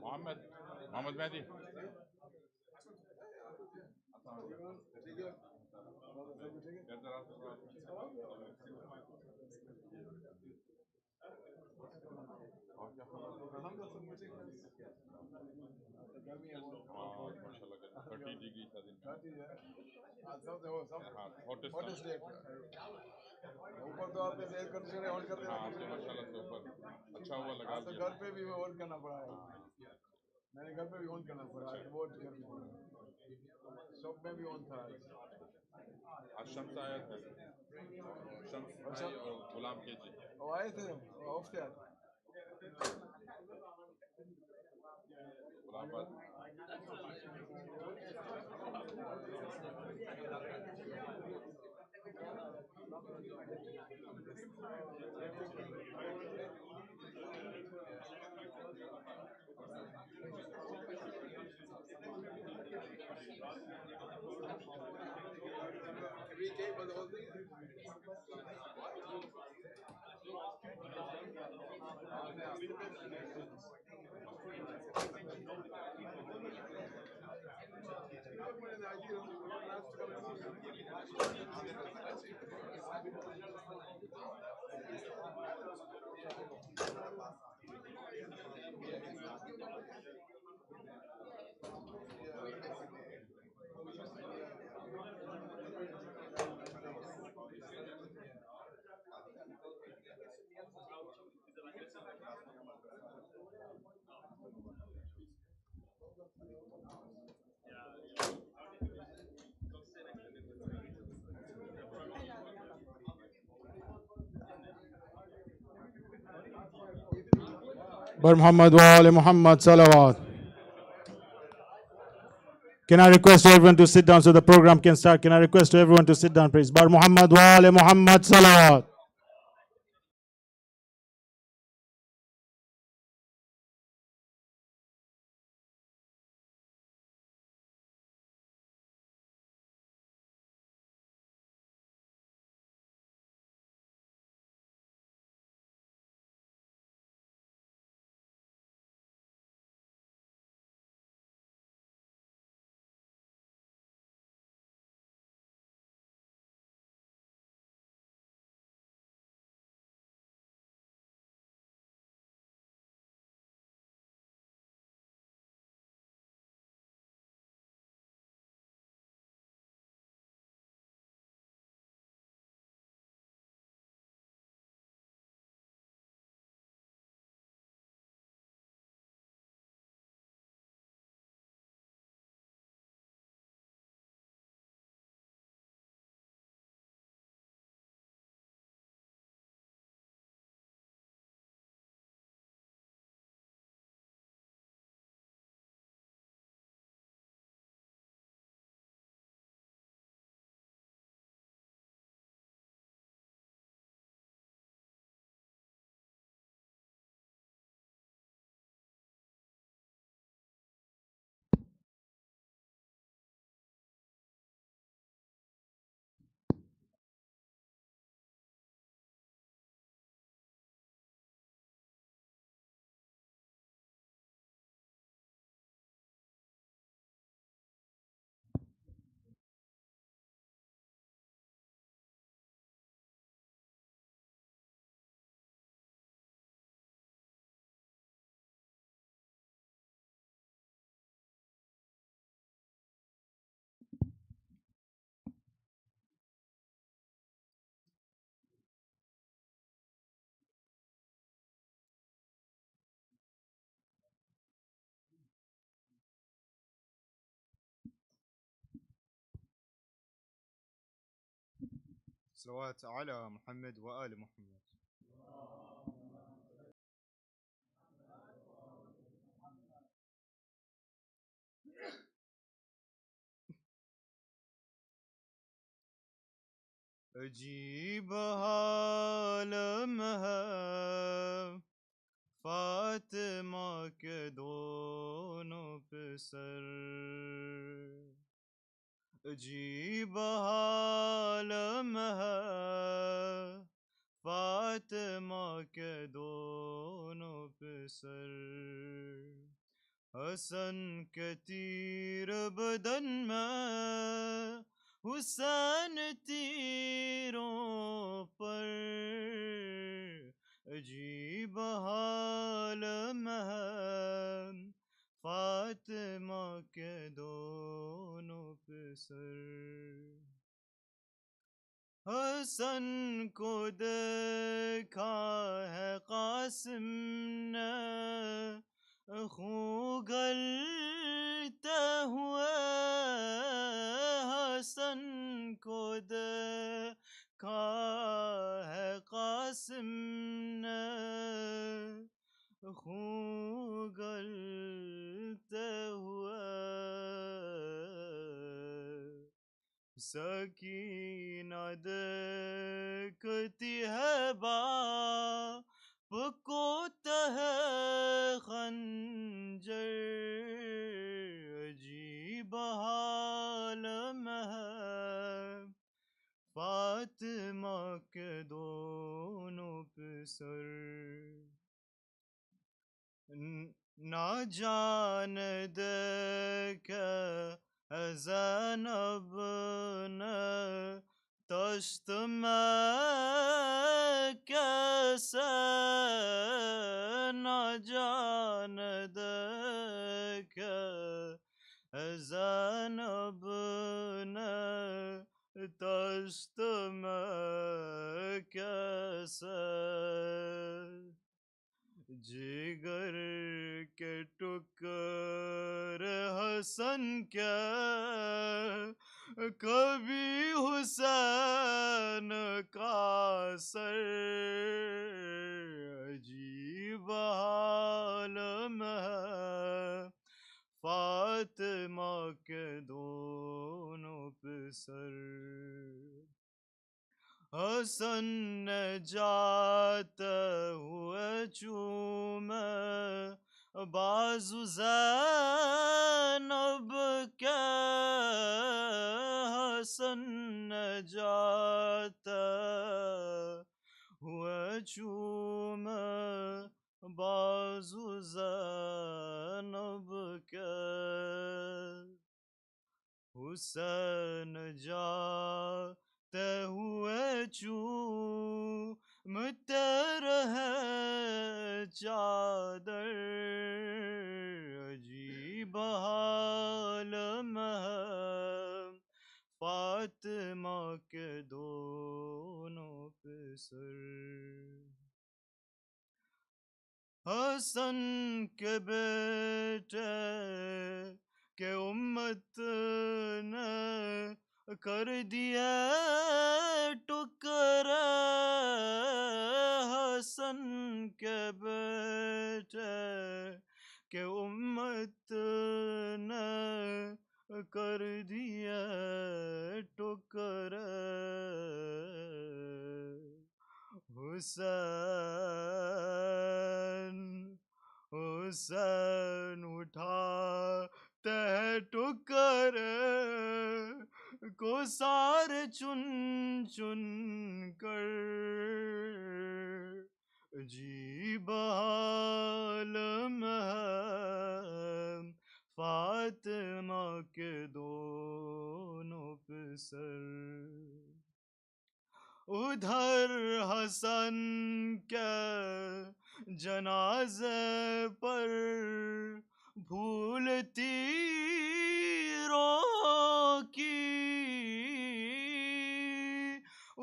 محمد مہدی ماشاء اللہ 30 ڈگری تھا دن اوپر تو آپ کے ایئر کنڈیشن آن کر دینا. ہاں ماشاء اللہ سے اوپر اچھا ہوا لگا تو گھر پہ بھی آن کرنا پڑا ہے. میں نے گھر پہ بھی آن کرنا پڑا ہے. بہت گرمی شاپ میں بھی آن تھا. آج شمس آیا تھا شمس بھائی اور غلام کے جی وہ آئے تھے آف تھے آج. غلام بات Bar Muhammad wa ali Muhammad salawat. Can I request everyone to sit down so the program can start? Can I request everyone to sit down, please? Bar Muhammad wa ali Muhammad salawat. صلوات على محمد وآل محمد. عجیب عالم ہے فاطمہ کے دونوں پہ سر. عجیب عالم ہے فاطمہ کے دونوں پہ سر. حسن کے تیر بدن میں حسین تیروں پر. عجیب عالم ہے فاطمہ کے دونوں پہ سر. حسن کو دیکھا ہے قاسم نے خون گلتے ہوئے. حسن کو دیکھا ہے قاسم نے خون گلتے ہوئے. سکینہ دیکھتی ہے باپ کو تہ خنجر. عجیب عالم ہے فاطمہ کے دونوں پہ سر. نہ جان دیکھے ہے زینب نے تشت میں کیسے. نہ جان دیکھے ہے زینب نے تشت میں کیسے. جگر کے ٹکڑے حسن کے کبھی حسین کا سر. عجیب عالم ہے فاطمہ کے دونوں پہ سر. حسن نے جاتے ہوئے چومے بازو زینب کے. حسن نے جاتے ہوئے چومے بازو زینب کے. حسین جاتے ہوئے چومتے رہے چادر. عجیب عالم ہے فاطمہ کے دونوں پہ سر. حسن کے بیٹے کہ امت نے کر دیے ٹکڑے. حسن کے بیٹے کہ امت نے کر دیے ٹکڑے. حسین اٹھاتے ہیں ٹکڑے کو سارے چن چن کر. عجیب عالم ہے فاطمہ کے دونوں پہ سر. ادھر حسن کے جنازے پر پھول تیروں کی.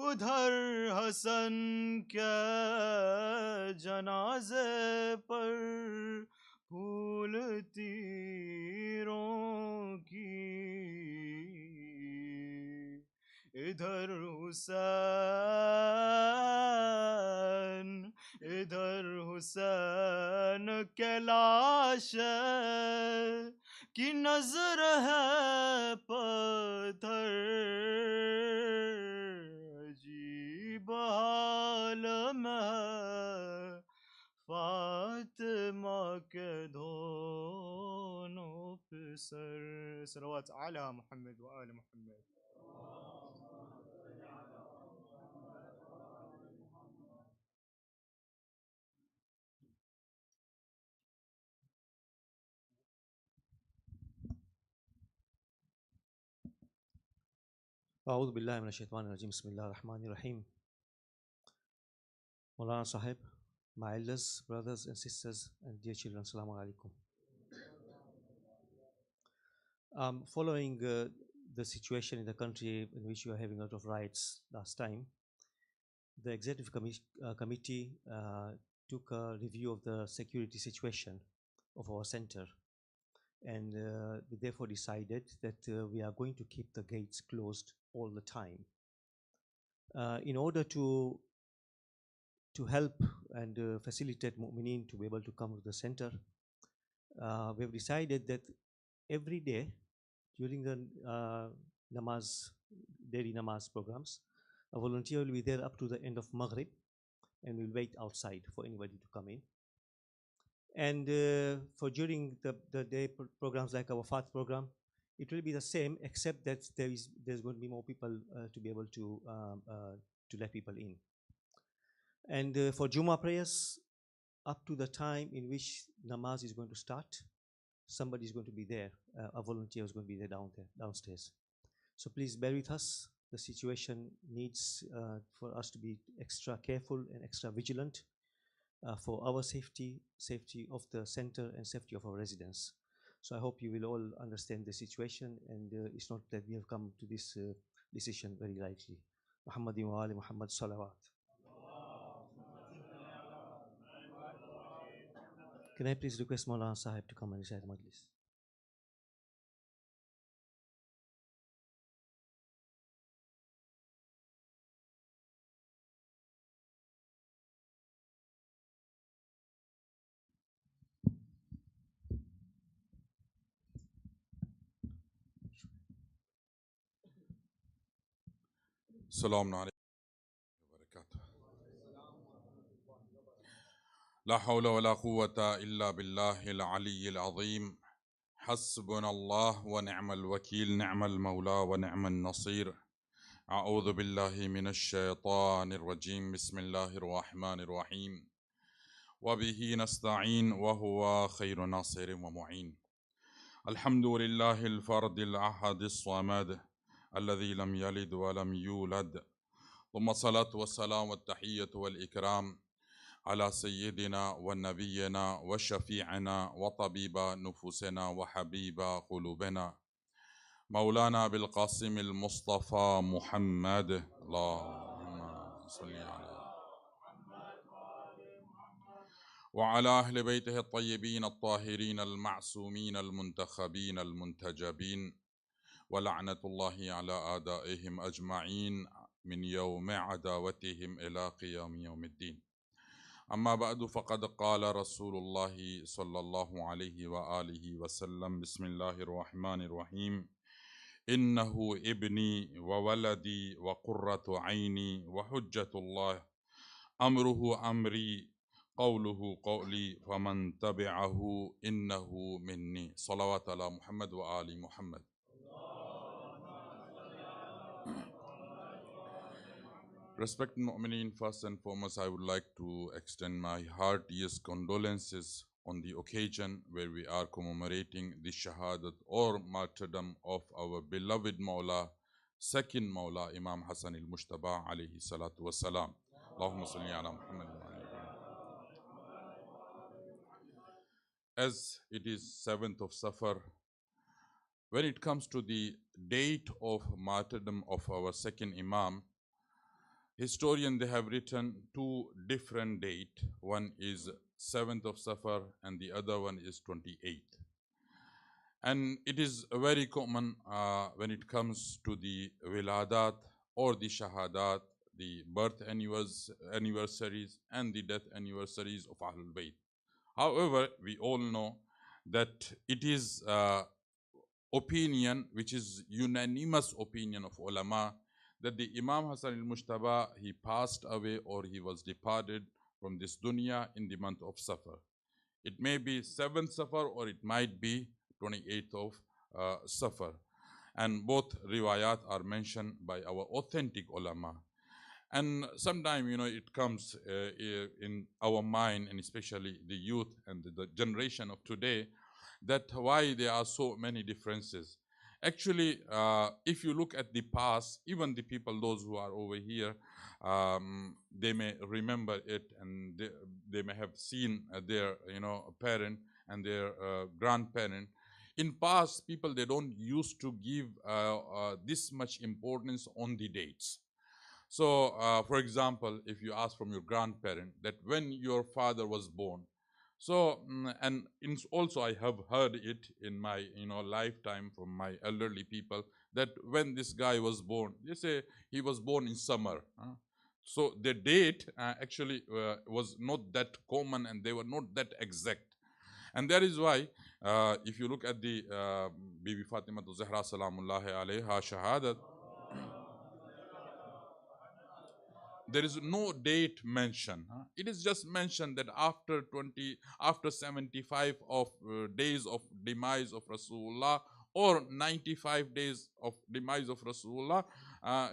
ادھر حسن کے جنازے پر پھول تیروں کی. इधर हुसैन, इधर हुसैन के लाश की नजर है पत्थर, अजीब हाल में फातिमा के दोनों पे सर। सलवात आला मुहम्मद व आल मुहम्मद। أعوذ بالله من الشيطان الرجيم بسم الله الرحمن الرحيم. Maulana Sahib, my elders, brothers and sisters and dear children, Assalamu alaikum. Following the situation in the country in which we are having a lot of riots last time, the executive committee took a review of the security situation of our center, and we therefore decided that we are going to keep the gates closed all the time. In order to help and facilitate mu'mineen to be able to come to the center, we have decided that every day during the namaz, daily namaz programs, a volunteer will be there up to the end of Maghrib and will wait outside for anybody to come in. And for during the day programs like our Fath program, it will be the same, except that there's going to be more people to be able to let people in. And for Jummah prayers, up to the time in which namaz is going to start, somebody is going to be there, a volunteer is going to be there downstairs. So please bear with us. The situation needs for us to be extra careful and extra vigilant for our safety of the center and safety of our residents. So I hope you will all understand the situation, and it's not that we have come to this decision very lightly. Muhammadin wa ali Muhammad salawat. Can I please request Maulana Sahib to come and recite the Majlis? السلام عليكم وبركاته. لا حول ولا قوة إلا بالله العلي العظيم. حسبنا الله ونعم الوكيل، نعم المولى ونعم النصير. أعوذ بالله من الشيطان الرجيم. بسم الله الرحمن الرحيم. وبه نستعين وهو خير ناصر ومعين. الحمد لله الفرد الأحد الصمد الذي لم يلد ولم يولد، ثم الصلاة والسلام والتحية والإكرام على سيدنا ونبينا وشفيعنا وطبيب نفوسنا وحبيب قلوبنا مولانا بالقاسم المصطفى محمد. اللهم صل على وعلى أهل بيته الطيبين الطاهرين المعصومين المنتخبين المنتجبين، ولعنة الله على أعدائهم أجمعين من يوم عداوتهم إلى قيام يوم الدين. أما بعد، فقد قال رسول الله صلى الله عليه وآله وسلم: بسم الله الرحمن الرحيم. إنه ابني وولدي وقرة عيني وحجة الله، أمره أمري قوله قولي، فمن تبعه إنه مني. صلوات على محمد وآل محمد. Respected Mu'mineen, first and foremost, I would like to extend my heartiest condolences on the occasion where we are commemorating the Shahadat or martyrdom of our beloved Mawla, second Mawla, Imam Hassan al-Mushtaba alayhi salatu wassalam. Allahumma salli ala Muhammad wa ali Muhammad. As it is 7th of Safar, when it comes to the date of martyrdom of our second Imam, historians, they have written two different dates. One is 7th of Safar and the other one is 28th. And it is very common when it comes to the wiladat or the Shahadat, the birth anniversaries and the death anniversaries of Ahlul Bayt. However, we all know that it is opinion, which is unanimous opinion of ulama, that the Imam Hassan al-Mushtaba, he passed away or he was departed from this dunya in the month of Safar. It may be 7th Safar or it might be 28th of Safar. And both riwayat are mentioned by our authentic ulama. And sometimes, it comes in our mind, and especially the youth and the generation of today, that why there are so many differences. Actually, if you look at the past, even the people, those who are over here, they may remember it, and they may have seen their, parent and their grandparent. In past, people, they don't used to give this much importance on the dates. So, for example, if you ask from your grandparent that when your father was born, so and also I have heard it in my lifetime from my elderly people that when this guy was born, they say he was born in summer. So the date actually was not that common and they were not that exact. And that is why, if you look at the Bibi Fatima Zahra Salamullahi alayha Shahadat, there is no date mentioned. It is just mentioned that after 75 of days of demise of Rasulullah, or 95 days of demise of Rasulullah,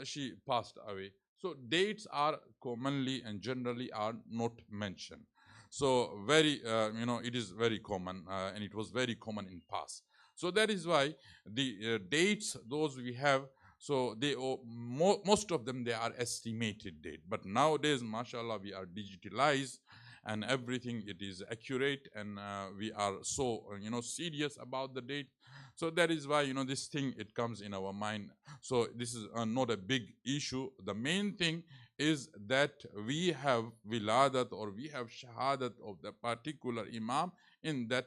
she passed away. So dates are commonly and generally are not mentioned. So it is very common, and it was very common in past. So that is why the dates, those we have, so they most of them, they are estimated date. But nowadays, mashallah, we are digitalized and everything, it is accurate, and we are so serious about the date. So that is why this thing, it comes in our mind. So this is not a big issue. The main thing is that we have wiladat or we have shahadat of the particular imam in that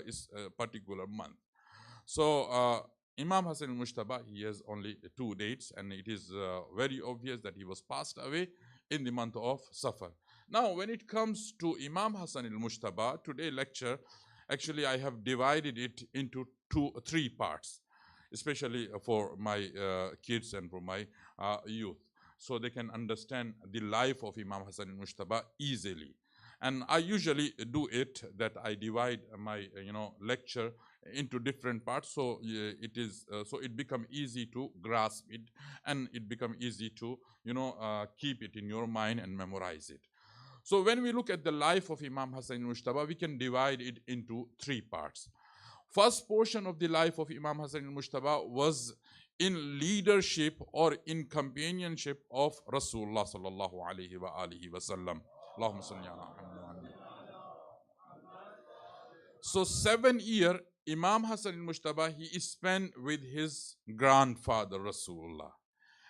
is a particular month. So Imam Hassan al-Mushtaba, he has only 2 dates, and it is very obvious that he was passed away in the month of Safar. Now, when it comes to Imam Hassan al-Mushtaba, today's lecture, actually I have divided it into 3 parts, especially for my kids and for my youth, so they can understand the life of Imam Hassan al-Mushtaba easily. And I usually do it that I divide my lecture into different parts, so it become easy to grasp it, and it become easy to keep it in your mind and memorize it. So when we look at the life of Imam Hassan al-Mushtaba, we can divide it into 3 parts. First portion of the life of Imam Hassan al-Mushtaba was in leadership or in companionship of Rasulullah sallallahu alaihi wa alihi wasallam. Allahumma salli ala Muhammad. So 7 years, Imam Hassan al-Mushtaba, he spent with his grandfather Rasulullah.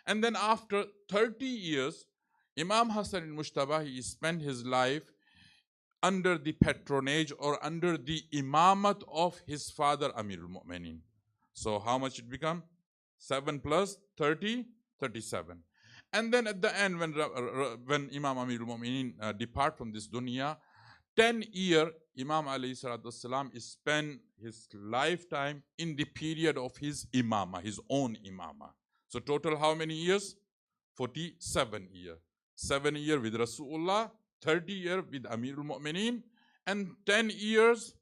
And then after 30 years, Imam Hassan al-Mushtaba, he spent his life under the patronage or under the imamat of his father Amir al-Mu'minin. So how much it become? 7 plus 30, 37. And then at the end, when Imam Amir al-Mu'minin depart from this dunya, 10 years, Imam alayhi salatu wasalam spent his lifetime in the period of his imama, his own imama. So total how many years? 47 years. 7 years with Rasulullah, 30 years with Amir al-Mu'minin, and 10 years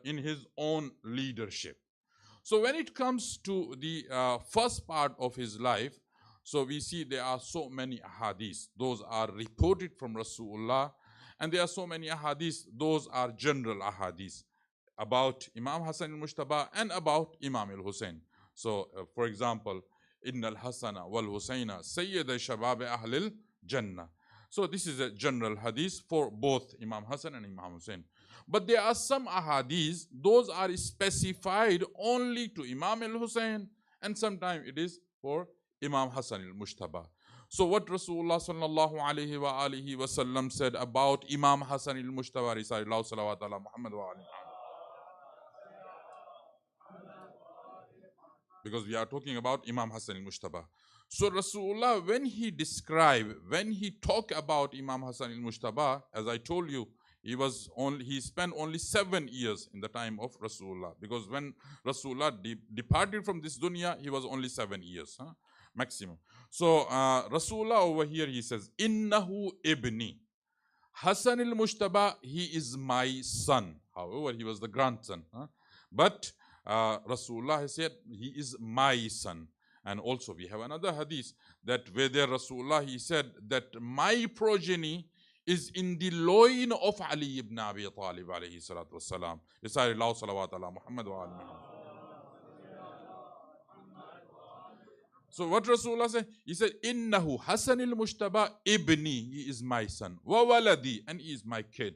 in his own leadership. So when it comes to the first part of his life, so we see there are so many ahadith. Those are reported from Rasulullah. And there are so many ahadith, those are general ahadith about Imam Hassan al-Mushtaba and about Imam al-Hussein. So, for example, Inna al-Hassana wal-Husayna Sayyida Shabab Ahlil Jannah. So this is a general hadith for both Imam Hassan and Imam Hussein. But there are some ahadith, those are specified only to Imam al-Hussein, and sometimes it is for Imam Hassan al-Mushtaba. So what Rasulullah sallallahu alayhi wa alihi wa sallam said about Imam Hassan al-Mushtaba, Risayallahu salawat ala Muhammad wa alihi. because we are talking about Imam Hassan al-Mujtaba. So Rasulullah, when he talk about Imam Hassan al-Mujtaba, as I told you, he spent only 7 years in the time of Rasulullah, because when Rasulullah departed from this dunya, he was only 7 years, maximum. So Rasulullah over here, he says, Innahu ibni. Hassan al-Mujtaba, he is my son. However, he was the grandson. But Rasulullah has said, he is my son. And also we have another hadith that where there Rasulullah, he said that my progeny is in the loin of Ali ibn Abi Talib alayhi salatu wassalam. Sallallahu salawat ala Muhammad wa ali Muhammad. So what Rasulullah said? He said, Innahu Hassan al-Mujtaba ibni, he is my son. Wa waladi, and he is my kid.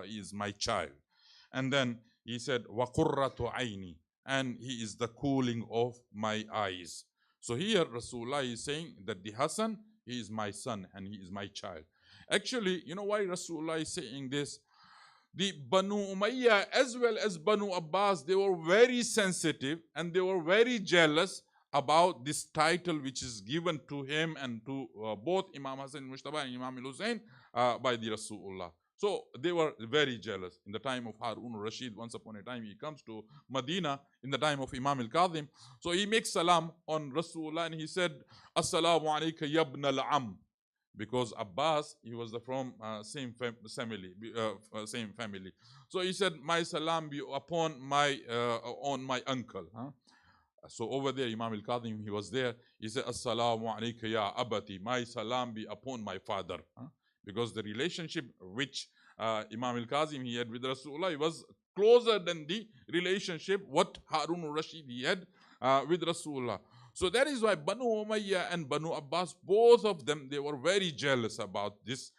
He is my child. And then he said, Wa qurratu aini, and he is the cooling of my eyes. So here Rasulullah is saying that the Hassan, he is my son and he is my child. Actually, you know why Rasulullah is saying this? The Banu Umayyah as well as Banu Abbas, they were very sensitive and they were very jealous about this title which is given to him and to both Imam Hassan al-Mujtaba and Imam al-Hussein by the Rasulullah. So they were very jealous. In the time of Harun al-Rashid, once upon a time, he comes to Medina in the time of Imam al-Kadhim. So he makes salam on Rasulullah and he said, Assalamu alayka yabn al-am. Because Abbas, he was from same family. So he said, my salam be upon my on my uncle. So over there, Imam al-Kadhim, he was there. He said, Assalamu alayka ya abati. My salam be upon my father. Because the relationship which Imam al-Kadhim he had with Rasulullah was closer than the relationship what Harun al-Rashid he had with Rasulullah. So that is why Banu Umayyah and Banu Abbas, both of them, they were very jealous about this,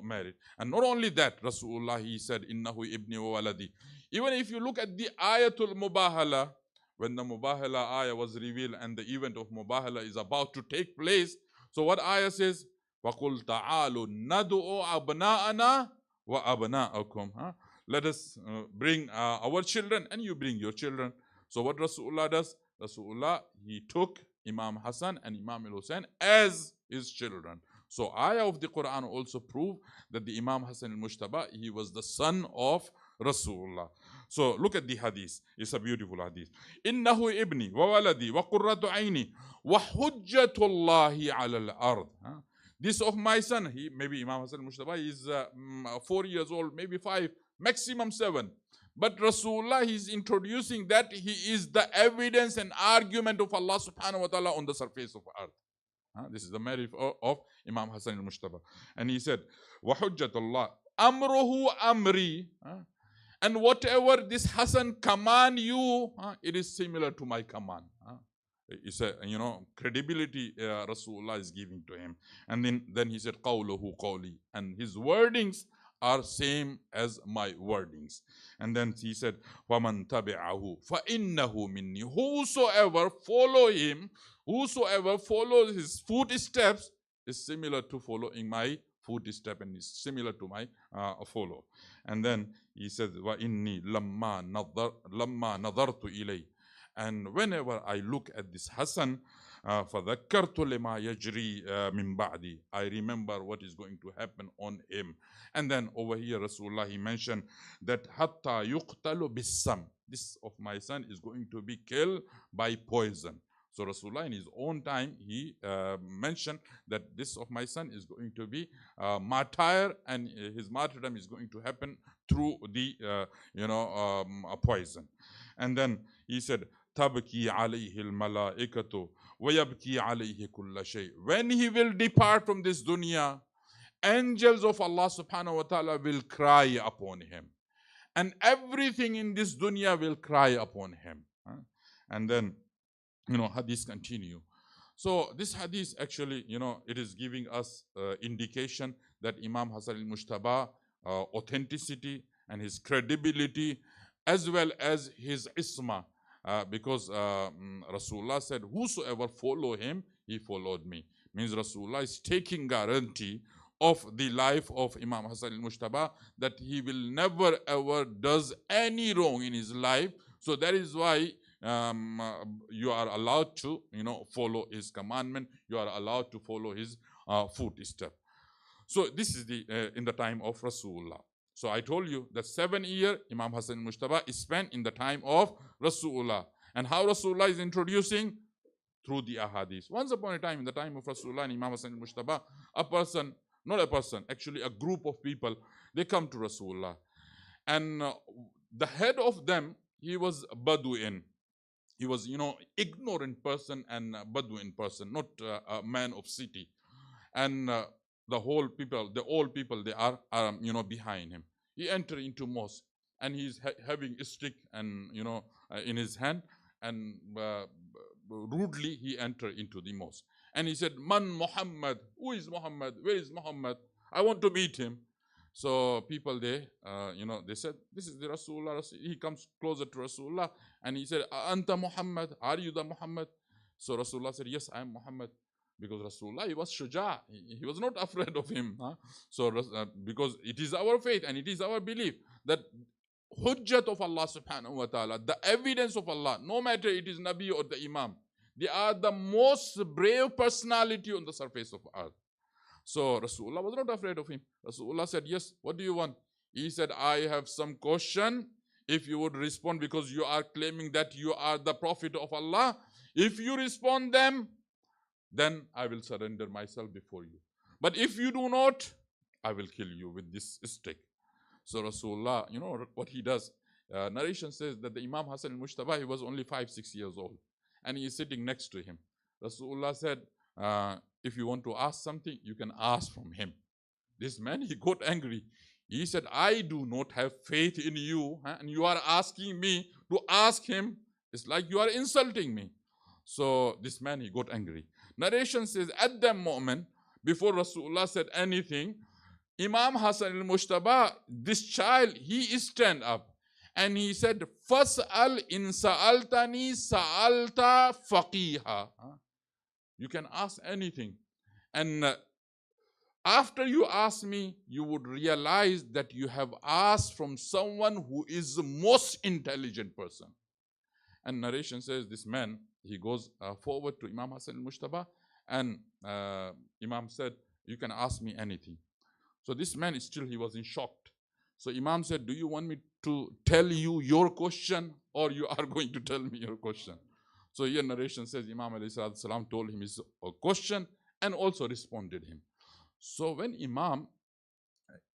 marriage. And not only that, Rasulullah, he said, Innahu ibni wa waladi. Even if you look at the Ayatul Mubahala, when the Mubahala ayah was revealed and the event of Mubahala is about to take place, so what ayah says? وَقُلْ تَعَالُوا نَدُعُ أَبْنَاءَنَا وَأَبْنَاءَكُمْ. Let us bring our children and you bring your children. So what Rasulullah does? Rasulullah, he took Imam Hassan and Imam al-Hussein as his children. So ayah of the Quran also prove that the Imam Hassan al-Mujtaba, he was the son of Rasulullah. So look at the hadith. It's a beautiful hadith. Innahu ibni wa waladi wa qurratu aini wa hujjatullahi ala al-ard. This of my son, maybe Imam Hassan al-Mujtaba is 4 years old, maybe 5, maximum 7. But Rasulullah is introducing that he is the evidence and argument of Allah subhanahu wa ta'ala on the surface of earth. This is the merit of Imam Hassan al-Mujtaba. And he said, وَحُجَّةُ amruhu amri. And whatever this Hassan command you, it is similar to my command. It's a, credibility Rasulullah is giving to him. And then he said, قَوْلُهُ قَوْلِي. And his wordings are same as my wordings. And then he said, وَمَنْ تَبِعَهُ فَإِنَّهُ مِنِّي. Whosoever follow him, whosoever follows his footsteps is similar to following my footstep and is similar to my follow. And then he said, وَإِنِّي لَمَّا نَظَرْتُ إِلَيْهِ. And whenever I look at this Hassan, فَذَكَّرْتُ لِمَا يَجْرِي مِنْ بَعْدِي. I remember what is going to happen on him. And then over here, Rasulullah, he mentioned that حَتَّى يُقْتَلُ بِالسَّمْ. This of my son is going to be killed by poison. So Rasulullah in his own time, he mentioned that this of my son is going to be martyr, and his martyrdom is going to happen through the poison. And then he said, تَبْكِي عَلَيْهِ الْمَلَائِكَةُ وَيَبْكِي عَلَيْهِ كُلَّ شَيْءٍ. When he will depart from this dunya, angels of Allah subhanahu wa ta'ala will cry upon him. And everything in this dunya will cry upon him. And then, hadith continue. So this hadith actually, it is giving us indication that Imam Hassan al-Mujtaba authenticity and his credibility as well as his isma. Because Rasulullah said, whosoever follow him, he followed me. Means Rasulullah is taking guarantee of the life of Imam Hassan al-Mujtaba that he will never ever does any wrong in his life. So that is why you are allowed to, follow his commandment. You are allowed to follow his footstep. So this is in the time of Rasulullah. So I told you that 7 years Imam Hassan Mujtaba is spent in the time of Rasulullah. And how Rasulullah is introducing? Through the ahadith. Once upon a time, in the time of Rasulullah and Imam Hassan Mujtaba, a person, not a person, actually a group of people, they come to Rasulullah. And the head of them, he was Baduin. He was, ignorant person and Baduin person, not a man of city. And the whole people, the old people, they are, behind him. He entered into mosque, and he's having a stick and, in his hand, and rudely he entered into the mosque. And he said, Man Muhammad? Who is Muhammad? Where is Muhammad? I want to meet him. So people, they said, this is the Rasulullah. He comes closer to Rasulullah, and he said, Anta Muhammad? Are you the Muhammad? So Rasulullah said, yes, I am Muhammad. Because Rasulullah, he was shuja. He was not afraid of him. So because it is our faith and it is our belief that hujjat of Allah subhanahu wa ta'ala, the evidence of Allah, no matter it is Nabi or the Imam, they are the most brave personality on the surface of earth. So Rasulullah was not afraid of him. Rasulullah said, yes, what do you want? He said, I have some question. If you would respond, because you are claiming that you are the Prophet of Allah, if you respond them, then I will surrender myself before you. But if you do not, I will kill you with this stick. So Rasulullah, what he does, narration says that the Imam Hassan al-Mujtaba, he was only 5-6 years old, and he is sitting next to him. Rasulullah said, if you want to ask something, you can ask from him. This man, he got angry. He said, I do not have faith in you, and you are asking me to ask him. It's like you are insulting me. So this man, he got angry. Narration says, at that moment, before Rasulullah said anything, Imam Hassan al-Mujtaba, this child, he stand up and he said, Fas'al in sa'altani sa'alta faqiha. You can ask anything. And after you ask me, you would realize that you have asked from someone who is the most intelligent person. And narration says this man, he goes forward to Imam Hassan al-Mujtaba, and Imam said, you can ask me anything. So this man he was in shock. So Imam said, do you want me to tell you your question, or you are going to tell me your question? So here narration says Imam alayhi salam told him his question and also responded him. So when Imam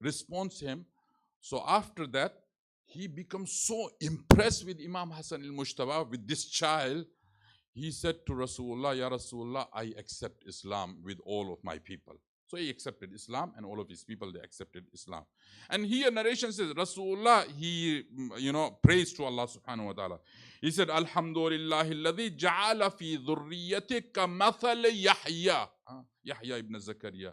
responds him, so after that, he becomes so impressed with Imam Hassan al-Mujtaba, with this child. He said to Rasulullah, Ya Rasulullah, I accept Islam with all of my people. So he accepted Islam, and all of his people, they accepted Islam. And here narration says, Rasulullah, he, prays to Allah subhanahu wa ta'ala. He said, Alhamdulillahi alladhi ja'ala fi dhurriyatika mathal Yahya. Yahya ibn Zakaria.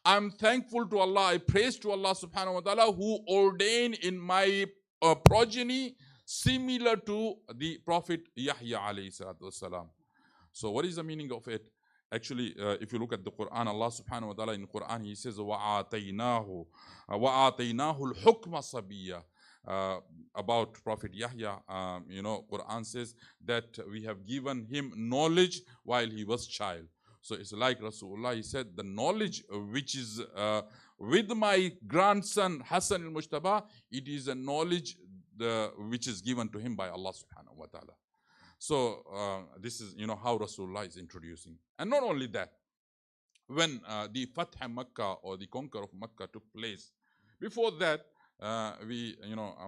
I'm thankful to Allah, I praise to Allah subhanahu wa ta'ala, who ordained in my progeny similar to the Prophet Yahya alayhi salatu wasalam. So what is the meaning of it? Actually, if you look at the Quran, Allah subhanahu wa ta'ala in the Quran, He says, وَآتَيْنَاهُ الْحُكْمَ صَبِيًّا. About Prophet Yahya, Quran says that we have given him knowledge while he was child. So it's like Rasulullah, he said, the knowledge which is with my grandson Hassan al-Mujtaba, it is a knowledge which is given to him by Allah subhanahu wa ta'ala. So this is, how Rasulullah is introducing. And not only that, when the Fath Makkah or the conquer of Makkah took place, before that, we,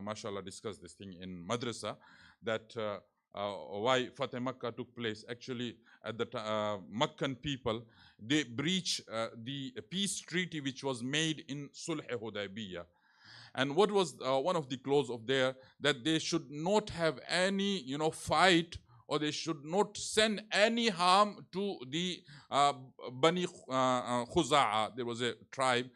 mashallah, discussed this thing in Madrasa, that why Fath Makkah took place. Actually, at the Meccan people, they breached the peace treaty which was made in Sulh Hudaybiyah. And what was one of the clause of there, that they should not have any, fight, or they should not send any harm to the Bani Khuza'a. There was a tribe,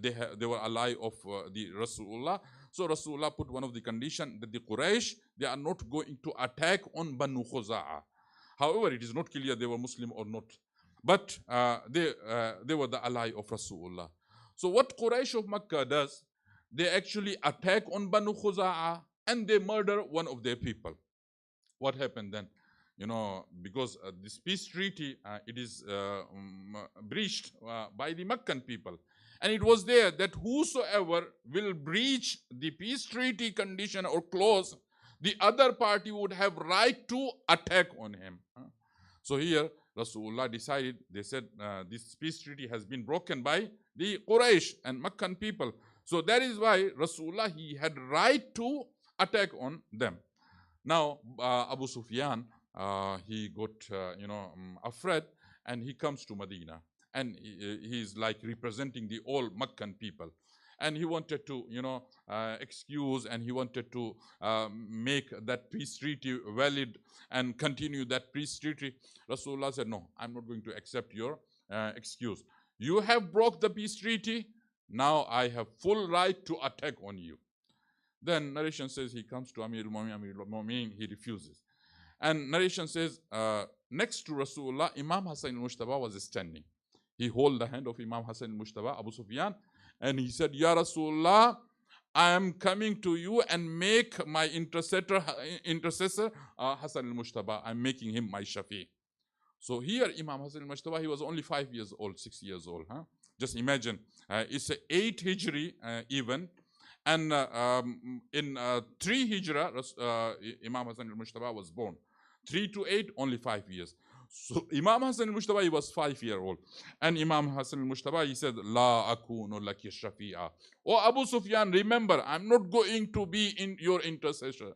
they were ally of the Rasulullah. So Rasulullah put one of the conditions that the Quraysh, they are not going to attack on Banu Khuza'a. However, it is not clear they were Muslim or not. But they were the ally of Rasulullah. So what Quraysh of Makkah does, they actually attack on Banu Khuza'a and they murder one of their people. what happened then? You know, because this peace treaty, it is breached by the Meccan people. And it was there that whosoever will breach the peace treaty condition or clause, the other party would have right to attack on him. So here, Rasulullah decided, they said, this peace treaty has been broken by the Quraysh and Meccan people. So that is why Rasulullah, he had right to attack on them. Now, Abu Sufyan, he got, afraid, and he comes to Medina. And he's like representing the all Meccan people. And he wanted to, excuse, and he wanted to make that peace treaty valid and continue that peace treaty. Rasulullah said, no, I'm not going to accept your excuse. You have broke the peace treaty. Now I have full right to attack on you. Then narration says he comes to Amir al-Mu'minin, he refuses. And narration says, next to Rasulullah, Imam Hassan al-Mujtaba was standing. He held the hand of Imam Hassan al-Mujtaba, Abu Sufyan, and he said, Ya Rasulullah, I am coming to you and make my intercessor Hassan al-Mujtaba, I'm making him my Shafi. So here Imam Hassan al-Mujtaba, he was only 5 years old, 6 years old. Just imagine, it's a 8 Hijri event. And in 3 Hijrah, Imam Hassan al-Mujtaba was born. 3 to 8, only 5 years. So Imam Hassan al-Mujtaba, he was 5-year-old. And Imam Hassan al-Mujtaba, he said, La akunu laki shafi'a. Oh Abu Sufyan, remember, I'm not going to be in your intercession.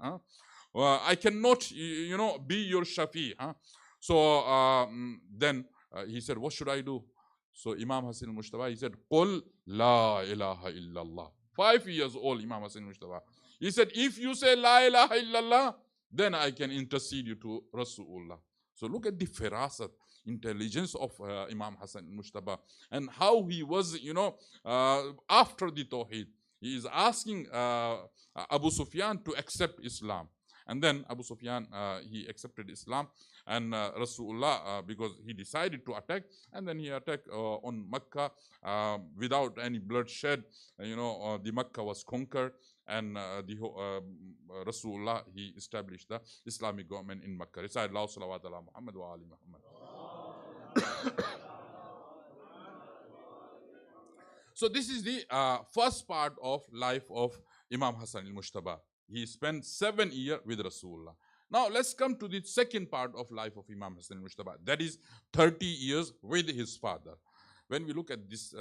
I cannot, be your shafi. So then he said, what should I do? So Imam Hassan al-Mujtaba, he said, Qul la ilaha illallah. 5 years old, Imam Hassan al-Mujtaba. He said, if you say la ilaha illallah, then I can intercede you to Rasulullah. So look at the firasat, intelligence of Imam Hassan al-Mujtaba, and how he was, after the Tawheed. He is asking Abu Sufyan to accept Islam. And then Abu Sufyan, he accepted Islam, and Rasulullah, because he decided to attack, and then he attacked on Mecca without any bloodshed. The Mecca was conquered, and Rasulullah, he established the Islamic government in Mecca. Recite Allah salawat ala Muhammad wa ali Muhammad. So this is the first part of life of Imam Hassan al-Mujtaba. He spent 7 years with Rasulullah. Now let's come to the second part of life of Imam Hassan al-Mujtaba. That is 30 years with his father. When we look at this,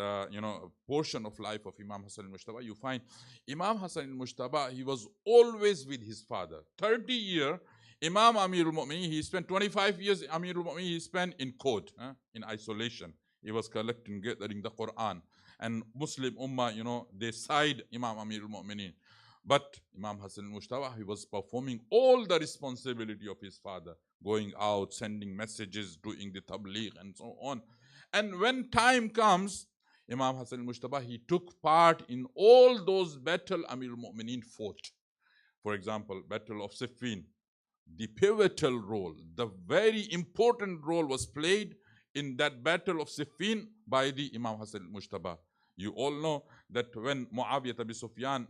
portion of life of Imam Hassan al-Mujtaba, you find Imam Hassan al-Mujtaba, he was always with his father. 30 years, Imam Amir al-Mu'minin, he spent 25 years, Amir al-Mu'minin, he spent in court, in isolation. He was collecting, gathering the Quran. And Muslim Ummah, they side Imam Amir al-Mu'minin. But Imam Hassan al-Mujtaba, he was performing all the responsibility of his father, going out, sending messages, doing the tabligh and so on. And when time comes, Imam Hassan al-Mujtaba, he took part in all those battles Amir al-Mu'minin fought. For example, Battle of Siffin, the pivotal role, the very important role was played in that Battle of Siffin by the Imam Hassan al-Mujtaba. You all know that when Muawiyah bin Sufyan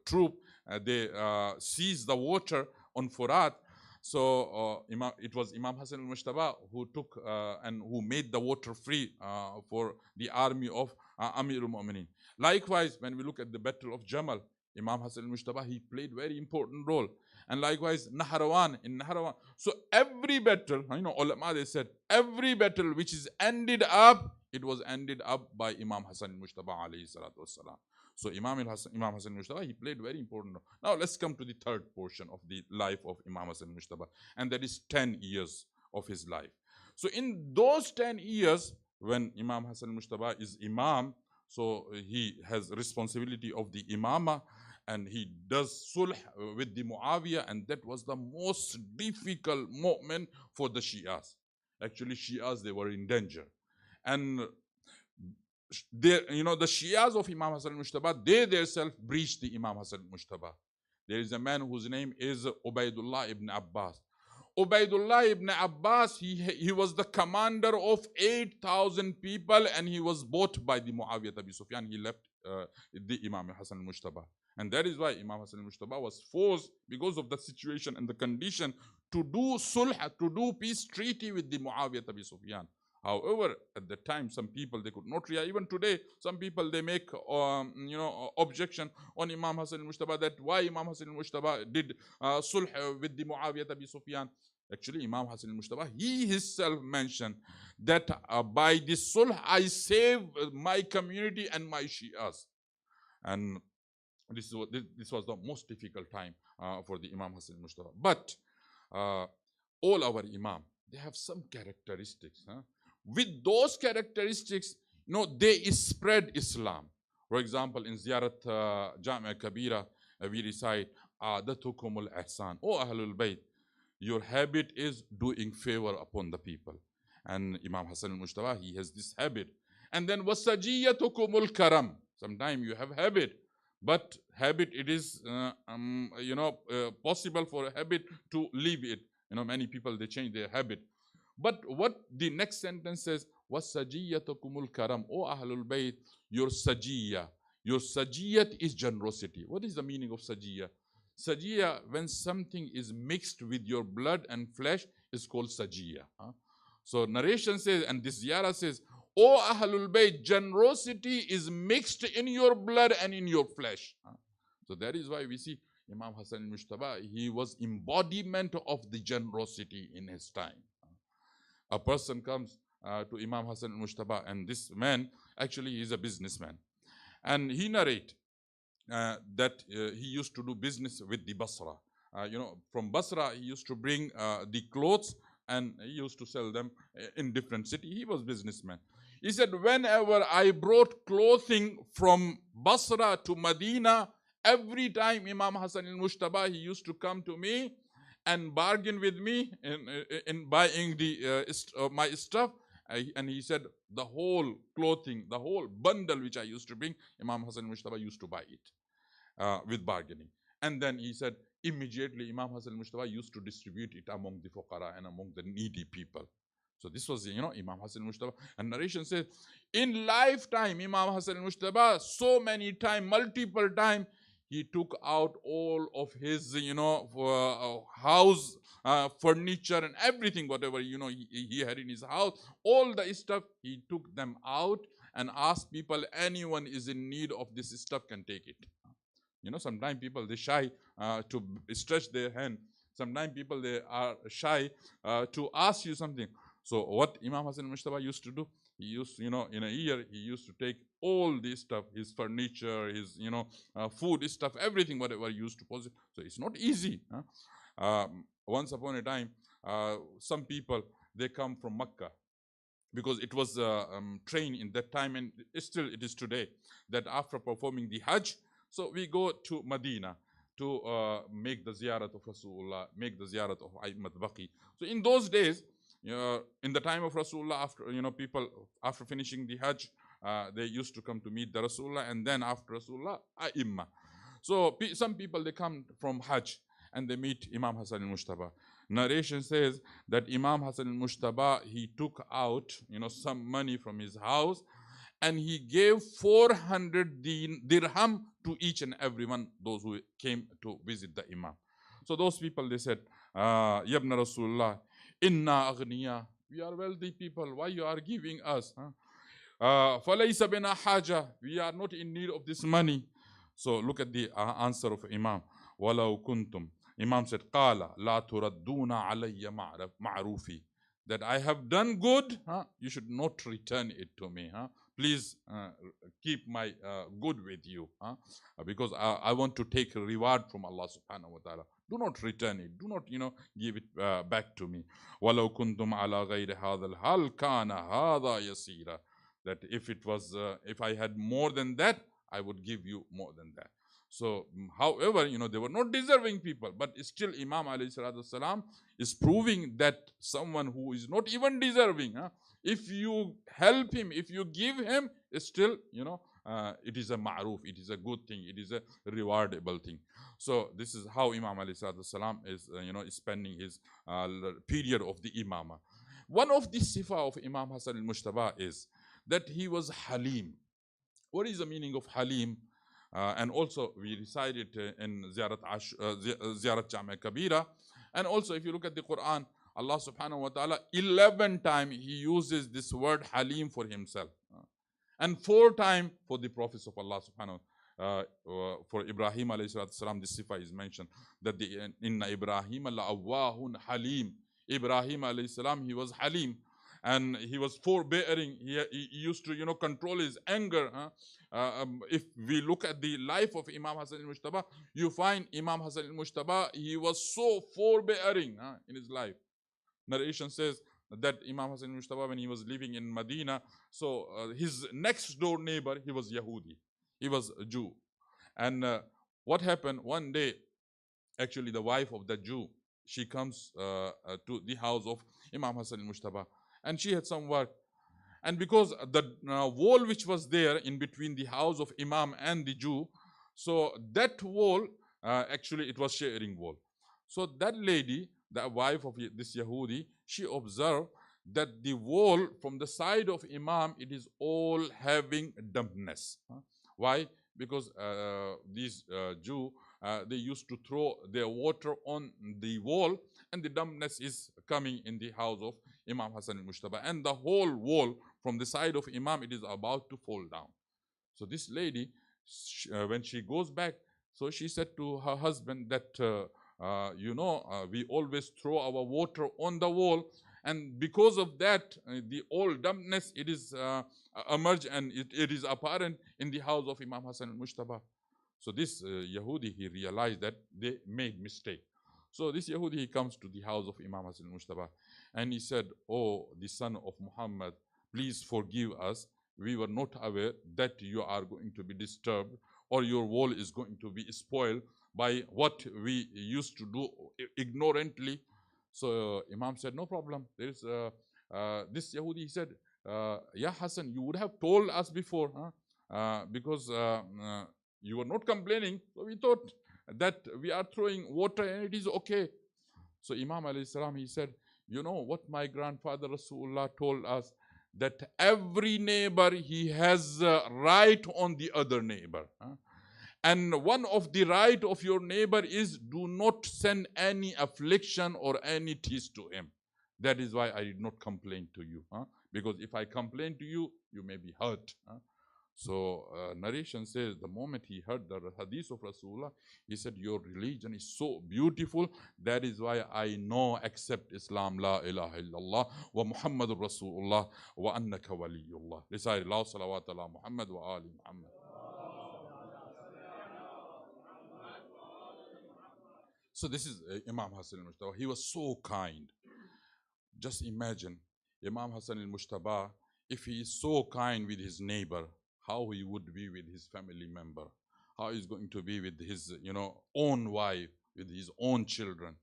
troop, they seized the water on Furat. So it was Imam Hassan al-Mujtaba who took and who made the water free for the army of Amir al-Mu'minin. Likewise, when we look at the Battle of Jamal, Imam Hassan al-Mujtaba, he played very important role. And likewise, Naharawan, in Naharawan. So every battle, ulama, they said, every battle which is ended up, it was ended up by Imam Hassan al-Mujtaba alayhi salatu wassalam. So Imam Hassan al-Mujtaba, he played very important role. Now let's come to the third portion of the life of Imam Hassan al-Mujtaba, and that is 10 years of his life. So in those 10 years, when Imam Hassan al-Mujtaba is Imam, so he has responsibility of the Imama, and he does sulh with the Muawiyah, and that was the most difficult moment for the Shias. Actually, Shias, they were in danger. And they, the Shias of Imam Hassan al-Mujtaba, they themselves breached the Imam Hassan al-Mujtaba. There is a man whose name is Ubaidullah ibn Abbas. Ubaidullah ibn Abbas, he was the commander of 8,000 people, and he was bought by the Muawiyah bin Sufyan. He left the Imam Hassan al-Mujtaba. And that is why Imam Hassan al-Mujtaba was forced, because of the situation and the condition, to do sulh, to do peace treaty with the Muawiyah Abi Sufyan. However, at the time, some people they could not react. Even today, some people they make objection on Imam Hassan al-Mujtaba that why Imam Hassan al-Mujtaba did sulh with the Muawiyah Abi Sufyan. Actually, Imam Hassan al-Mujtaba, he himself mentioned that by this sulh I save my community and my Shias. And this was the most difficult time for the Imam Hassan al-Mujtaba. But all our Imam, they have some characteristics. With those characteristics, they spread Islam. For example, in Ziyarat Jamia Kabira, we recite, Adatukum al-Ihsan, O Ahlul Bayt, your habit is doing favor upon the people. And Imam Hassan al-Mujtaba, he has this habit. And then, Wasajiyatukum al-Karam, sometimes you have habit, but habit, it is possible for a habit to leave it. Many people, they change their habit. But what the next sentence says, وَسَجِيَّتُكُمُ الْكَرَمُ O Ahlul Bayt, your sajiyat is generosity. What is the meaning of sajiyya? Sajiyya, when something is mixed with your blood and flesh, is called sajiyya. So narration says, and this ziyarah says, O Ahlul Bayt, generosity is mixed in your blood and in your flesh. So that is why we see Imam Hassan al-Mujtaba, he was embodiment of the generosity in his time. A person comes to Imam Hassan al-Mujtaba, and this man, actually, is a businessman. And he narrates that he used to do business with the Basra. From Basra, he used to bring the clothes, and he used to sell them in different cities. He was businessman. He said, whenever I brought clothing from Basra to Medina, every time Imam Hassan al-Mujtaba, he used to come to me and bargain with me in buying my stuff. And he said, the whole clothing, the whole bundle which I used to bring, Imam Hassan al-Mujtaba used to buy it with bargaining. And then he said, immediately Imam Hassan al-Mujtaba used to distribute it among the fuqara and among the needy people. So this was, Imam Hassan al-Mujtaba. And narration says, in lifetime, Imam Hassan al-Mujtaba, so many times, multiple times, he took out all of his, house furniture and everything, whatever, he had in his house, all the stuff, he took them out and asked people, anyone is in need of this stuff can take it. Sometimes people, they shy to stretch their hand. Sometimes people, they are shy to ask you something. So what Imam Hassan al-Mujtaba used to do, he used, in a year, he used to take all this stuff, his furniture, his, food stuff, everything, whatever he used to possess. So it's not easy. Once upon a time, some people, they come from Makkah, because it was trained in that time, and still it is today, that after performing the Hajj, so we go to Medina to make the ziyarat of Rasulullah, make the ziyarat of Aimat Baqi. So in those days, in the time of Rasulullah, after people after finishing the Hajj, they used to come to meet the Rasulullah, and then after Rasulullah, Aimma. So some people, they come from Hajj and they meet Imam Hassan al-Mujtaba. Narration says that Imam Hassan al-Mujtaba, he took out some money from his house, and he gave 400 dirham to each and everyone, those who came to visit the Imam. So those people, they said, Yabna Rasulullah, inna aghniya, we are wealthy people, why you are giving us? Falaysa bina haja, we are not in need of this money. So look at the answer of Imam. Walau kuntum. Imam said, Qala la turadduna alayya ma'rufi. That I have done good, you should not return it to me. Please keep my good with you, because I want to take a reward from Allah subhanahu wa ta'ala. Do not return it. Do not, give it back to me. وَلَوْ كُنْتُمْ عَلَى غَيْرِ هَذَا الْحَالِ كَانَ هَذَا يَسِيرًا. That if I had more than that, I would give you more than that. So, however, they were not deserving people, but still Imam alayhi salatu salam is proving that someone who is not even deserving, if you help him, if you give him, still, it is a ma'roof, it is a good thing, it is a rewardable thing. So this is how Imam alayhi salatu salam is, spending his period of the imamah. One of the sifa of Imam Hassan al-Mujtaba is that he was halim. What is the meaning of halim? And also we recited in Ziyarat Jamia Kabira, And also, if you look at the Quran, Allah subhanahu wa ta'ala, 11 times He uses this word Halim for Himself. And 4 times for the prophets of Allah subhanahu wa for Ibrahim alayhi salatu salam, this sifa is mentioned, that the inna Ibrahim la'awwahun Halim. Ibrahim alayhi salam, he was Halim, and he was forbearing. He used to, control his anger. If we look at the life of Imam Hassan al-Mujtaba, you find Imam Hassan al-Mujtaba, he was so forbearing in his life. Narration says that Imam Hassan al-Mujtaba, when he was living in Medina, so his next door neighbor, he was Yahudi. He was a Jew. And what happened one day, actually the wife of the Jew, she comes to the house of Imam Hassan al-Mujtaba, and she had some work. And because the wall which was there in between the house of Imam and the Jew, so that wall, actually it was sharing wall. So that lady, the wife of this Yahudi, she observed that the wall from the side of Imam, it is all having dampness. Why? Because these Jew, they used to throw their water on the wall, and the dampness is coming in the house of Imam Hassan al-Mujtaba. And the whole wall from the side of Imam, it is about to fall down. So this lady, when she goes back, so she said to her husband that, we always throw our water on the wall, and because of that, the all dampness, it is emerged, and it is apparent in the house of Imam Hassan al-Mujtaba. So this Yahudi, he realized that they made mistake. So this Yahudi, he comes to the house of Imam Hassan al-Mujtaba, and he said, "Oh, the son of Muhammad, please forgive us. We were not aware that you are going to be disturbed, or your wall is going to be spoiled by what we used to do ignorantly." So Imam said, "No problem. There is this Yahudi," he said, "Ya Hassan, you would have told us before, because you were not complaining. So we thought that we are throwing water and it is okay." So Imam alayhi salam, he said, "You know what my grandfather Rasulullah told us, that every neighbor, he has a right on the other neighbor. And one of the right of your neighbor is, do not send any affliction or any tease to him. That is why I did not complain to you. Because if I complain to you, you may be hurt." So narration says, the moment he heard the hadith of Rasulullah, he said, "Your religion is so beautiful. That is why I know, accept Islam, la ilaha illallah, wa Muhammadur Rasulullah, wa annaka waliyullah." Recite, "La salawat ala Muhammad wa ali Muhammad." So this is Imam Hassan al-Mujtaba. He was so kind. Just imagine Imam Hassan al-Mujtaba, if he is so kind with his neighbor, how he would be with his family member, how he's going to be with his, own wife, with his own children.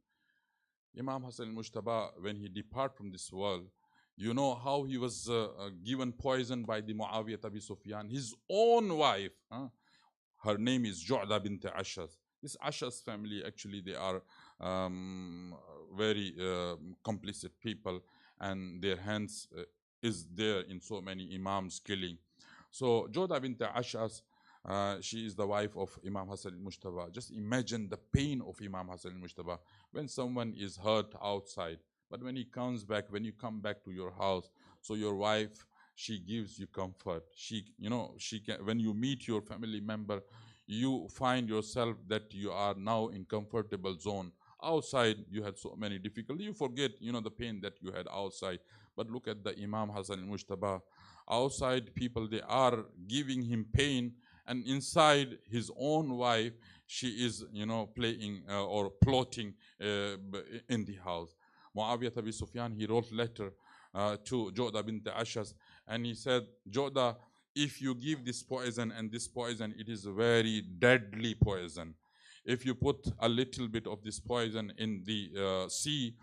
Imam Hassan al-Mujtaba, when he depart from this world, you know how he was given poison by the Muawiyah Abi Sufyan, his own wife. Her name is Ju'da bint Ashas. This Ashas family, actually, they are very complicit people, and their hands is there in so many Imams killing. So Ju'da bint Ashas, she is the wife of Imam Hassan al-Mujtaba. Just imagine the pain of Imam Hassan al-Mujtaba when someone is hurt outside, but when he comes back, when you come back to your house, so your wife, she gives you comfort. She can, when you meet your family member, you find yourself that you are now in comfortable zone. Outside, you had so many difficulties. You forget, the pain that you had outside. But look at the Imam Hassan al-Mujtaba. Outside, people, they are giving him pain, and inside, his own wife, she is, playing or plotting in the house. Muawiyah Abi Sufyan, he wrote letter to Ju'da bint Ashas, and he said, "Ju'da, if you give this poison, and this poison, it is a very deadly poison. If you put a little bit of this poison in the sea,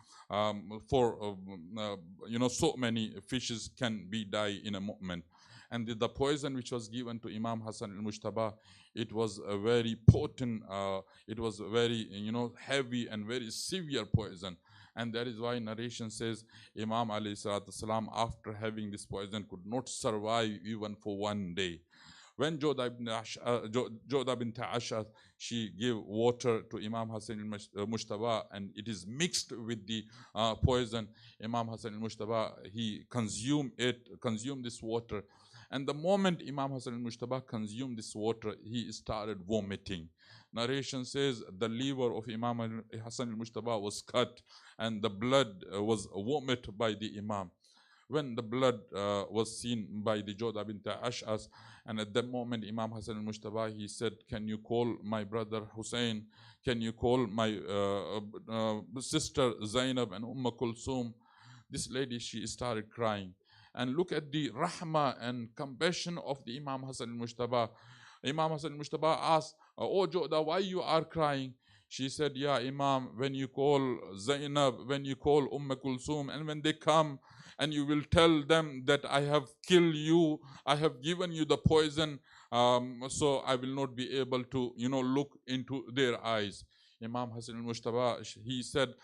so many fishes can be die in a moment." And the poison which was given to Imam Hassan al-Mujtaba, it was a very potent, it was very, heavy and very severe poison. And that is why narration says Imam alayhi salatu salam, after having this poison, could not survive even for one day. When Joda bint Ash'ath, she gave water to Imam Hassan al-Mushtaba, and it is mixed with the poison. Imam Hassan al-Mushtaba, he consumed this water. And the moment Imam Hassan al-Mushtaba consumed this water, he started vomiting. Narration says the liver of Imam Hassan al-Mushtaba was cut, and the blood was vomited by the Imam. When the blood was seen by the Joda bint Ash'as, and at that moment Imam Hassan al-Mushtaba, he said, can you call my brother Hussein? Can you call my sister Zainab and Kulthum? This lady, she started crying. And look at the rahmah and compassion of the Imam Hassan al-Mushtaba. Imam Hassan al-Mushtaba asked, oh Joda, why you are crying? She said, yeah, Imam, when you call Zainab, when you call Kulthum, and when they come, and you will tell them that I have killed you, I have given you the poison, so I will not be able to, look into their eyes. Imam Hassan al-Mushtaba, he said,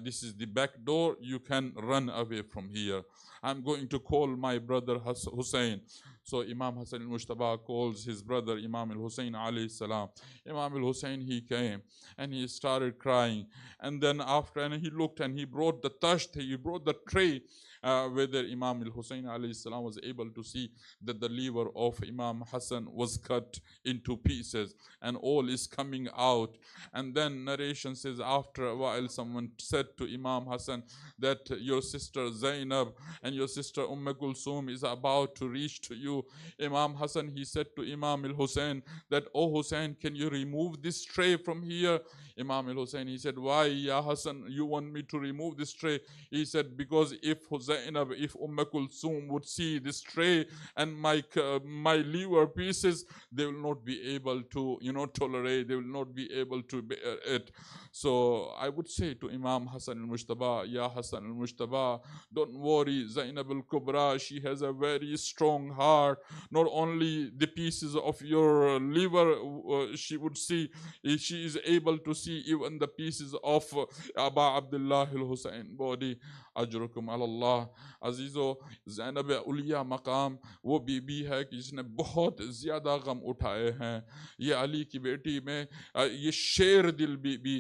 this is the back door, you can run away from here. I'm going to call my brother Hussein. So Imam Hassan al-Mushtaba calls his brother Imam al-Hussein alayhi salam. Imam al-Hussein, he came and he started crying. And then after, and he looked and he brought the tasht, he brought the tray, whether Imam al-Hussein alayhi salam was able to see that the liver of Imam Hassan was cut into pieces and all is coming out. And then narration says, after a while someone said to Imam Hassan that your sister Zainab and your sister Kulthum is about to reach to you. Imam Hassan, he said to Imam al-Hussein that, oh Hussein, can you remove this tray from here? Imam al-Hussein, he said, why, Ya Hassan, you want me to remove this tray? He said, because if Zainab, if Kulthum would see this tray and my liver pieces, they will not be able to, tolerate, they will not be able to bear it. So I would say to Imam Hassan al-Mushtaba, Ya Hassan al-Mushtaba, don't worry, Zainab al-Kubra, she has a very strong heart. Not only the pieces of your liver she would see, she is able to see even the pieces of Aba Abdullah al-Hussein body. Ajrukum Allah. Azizo, Zainab Uliya Maqam وہ be be ہے کہ جس نے بہت زیادہ غم اٹھائے ہیں. یہ علی کی بیٹی میں یہ شیر دل بی بی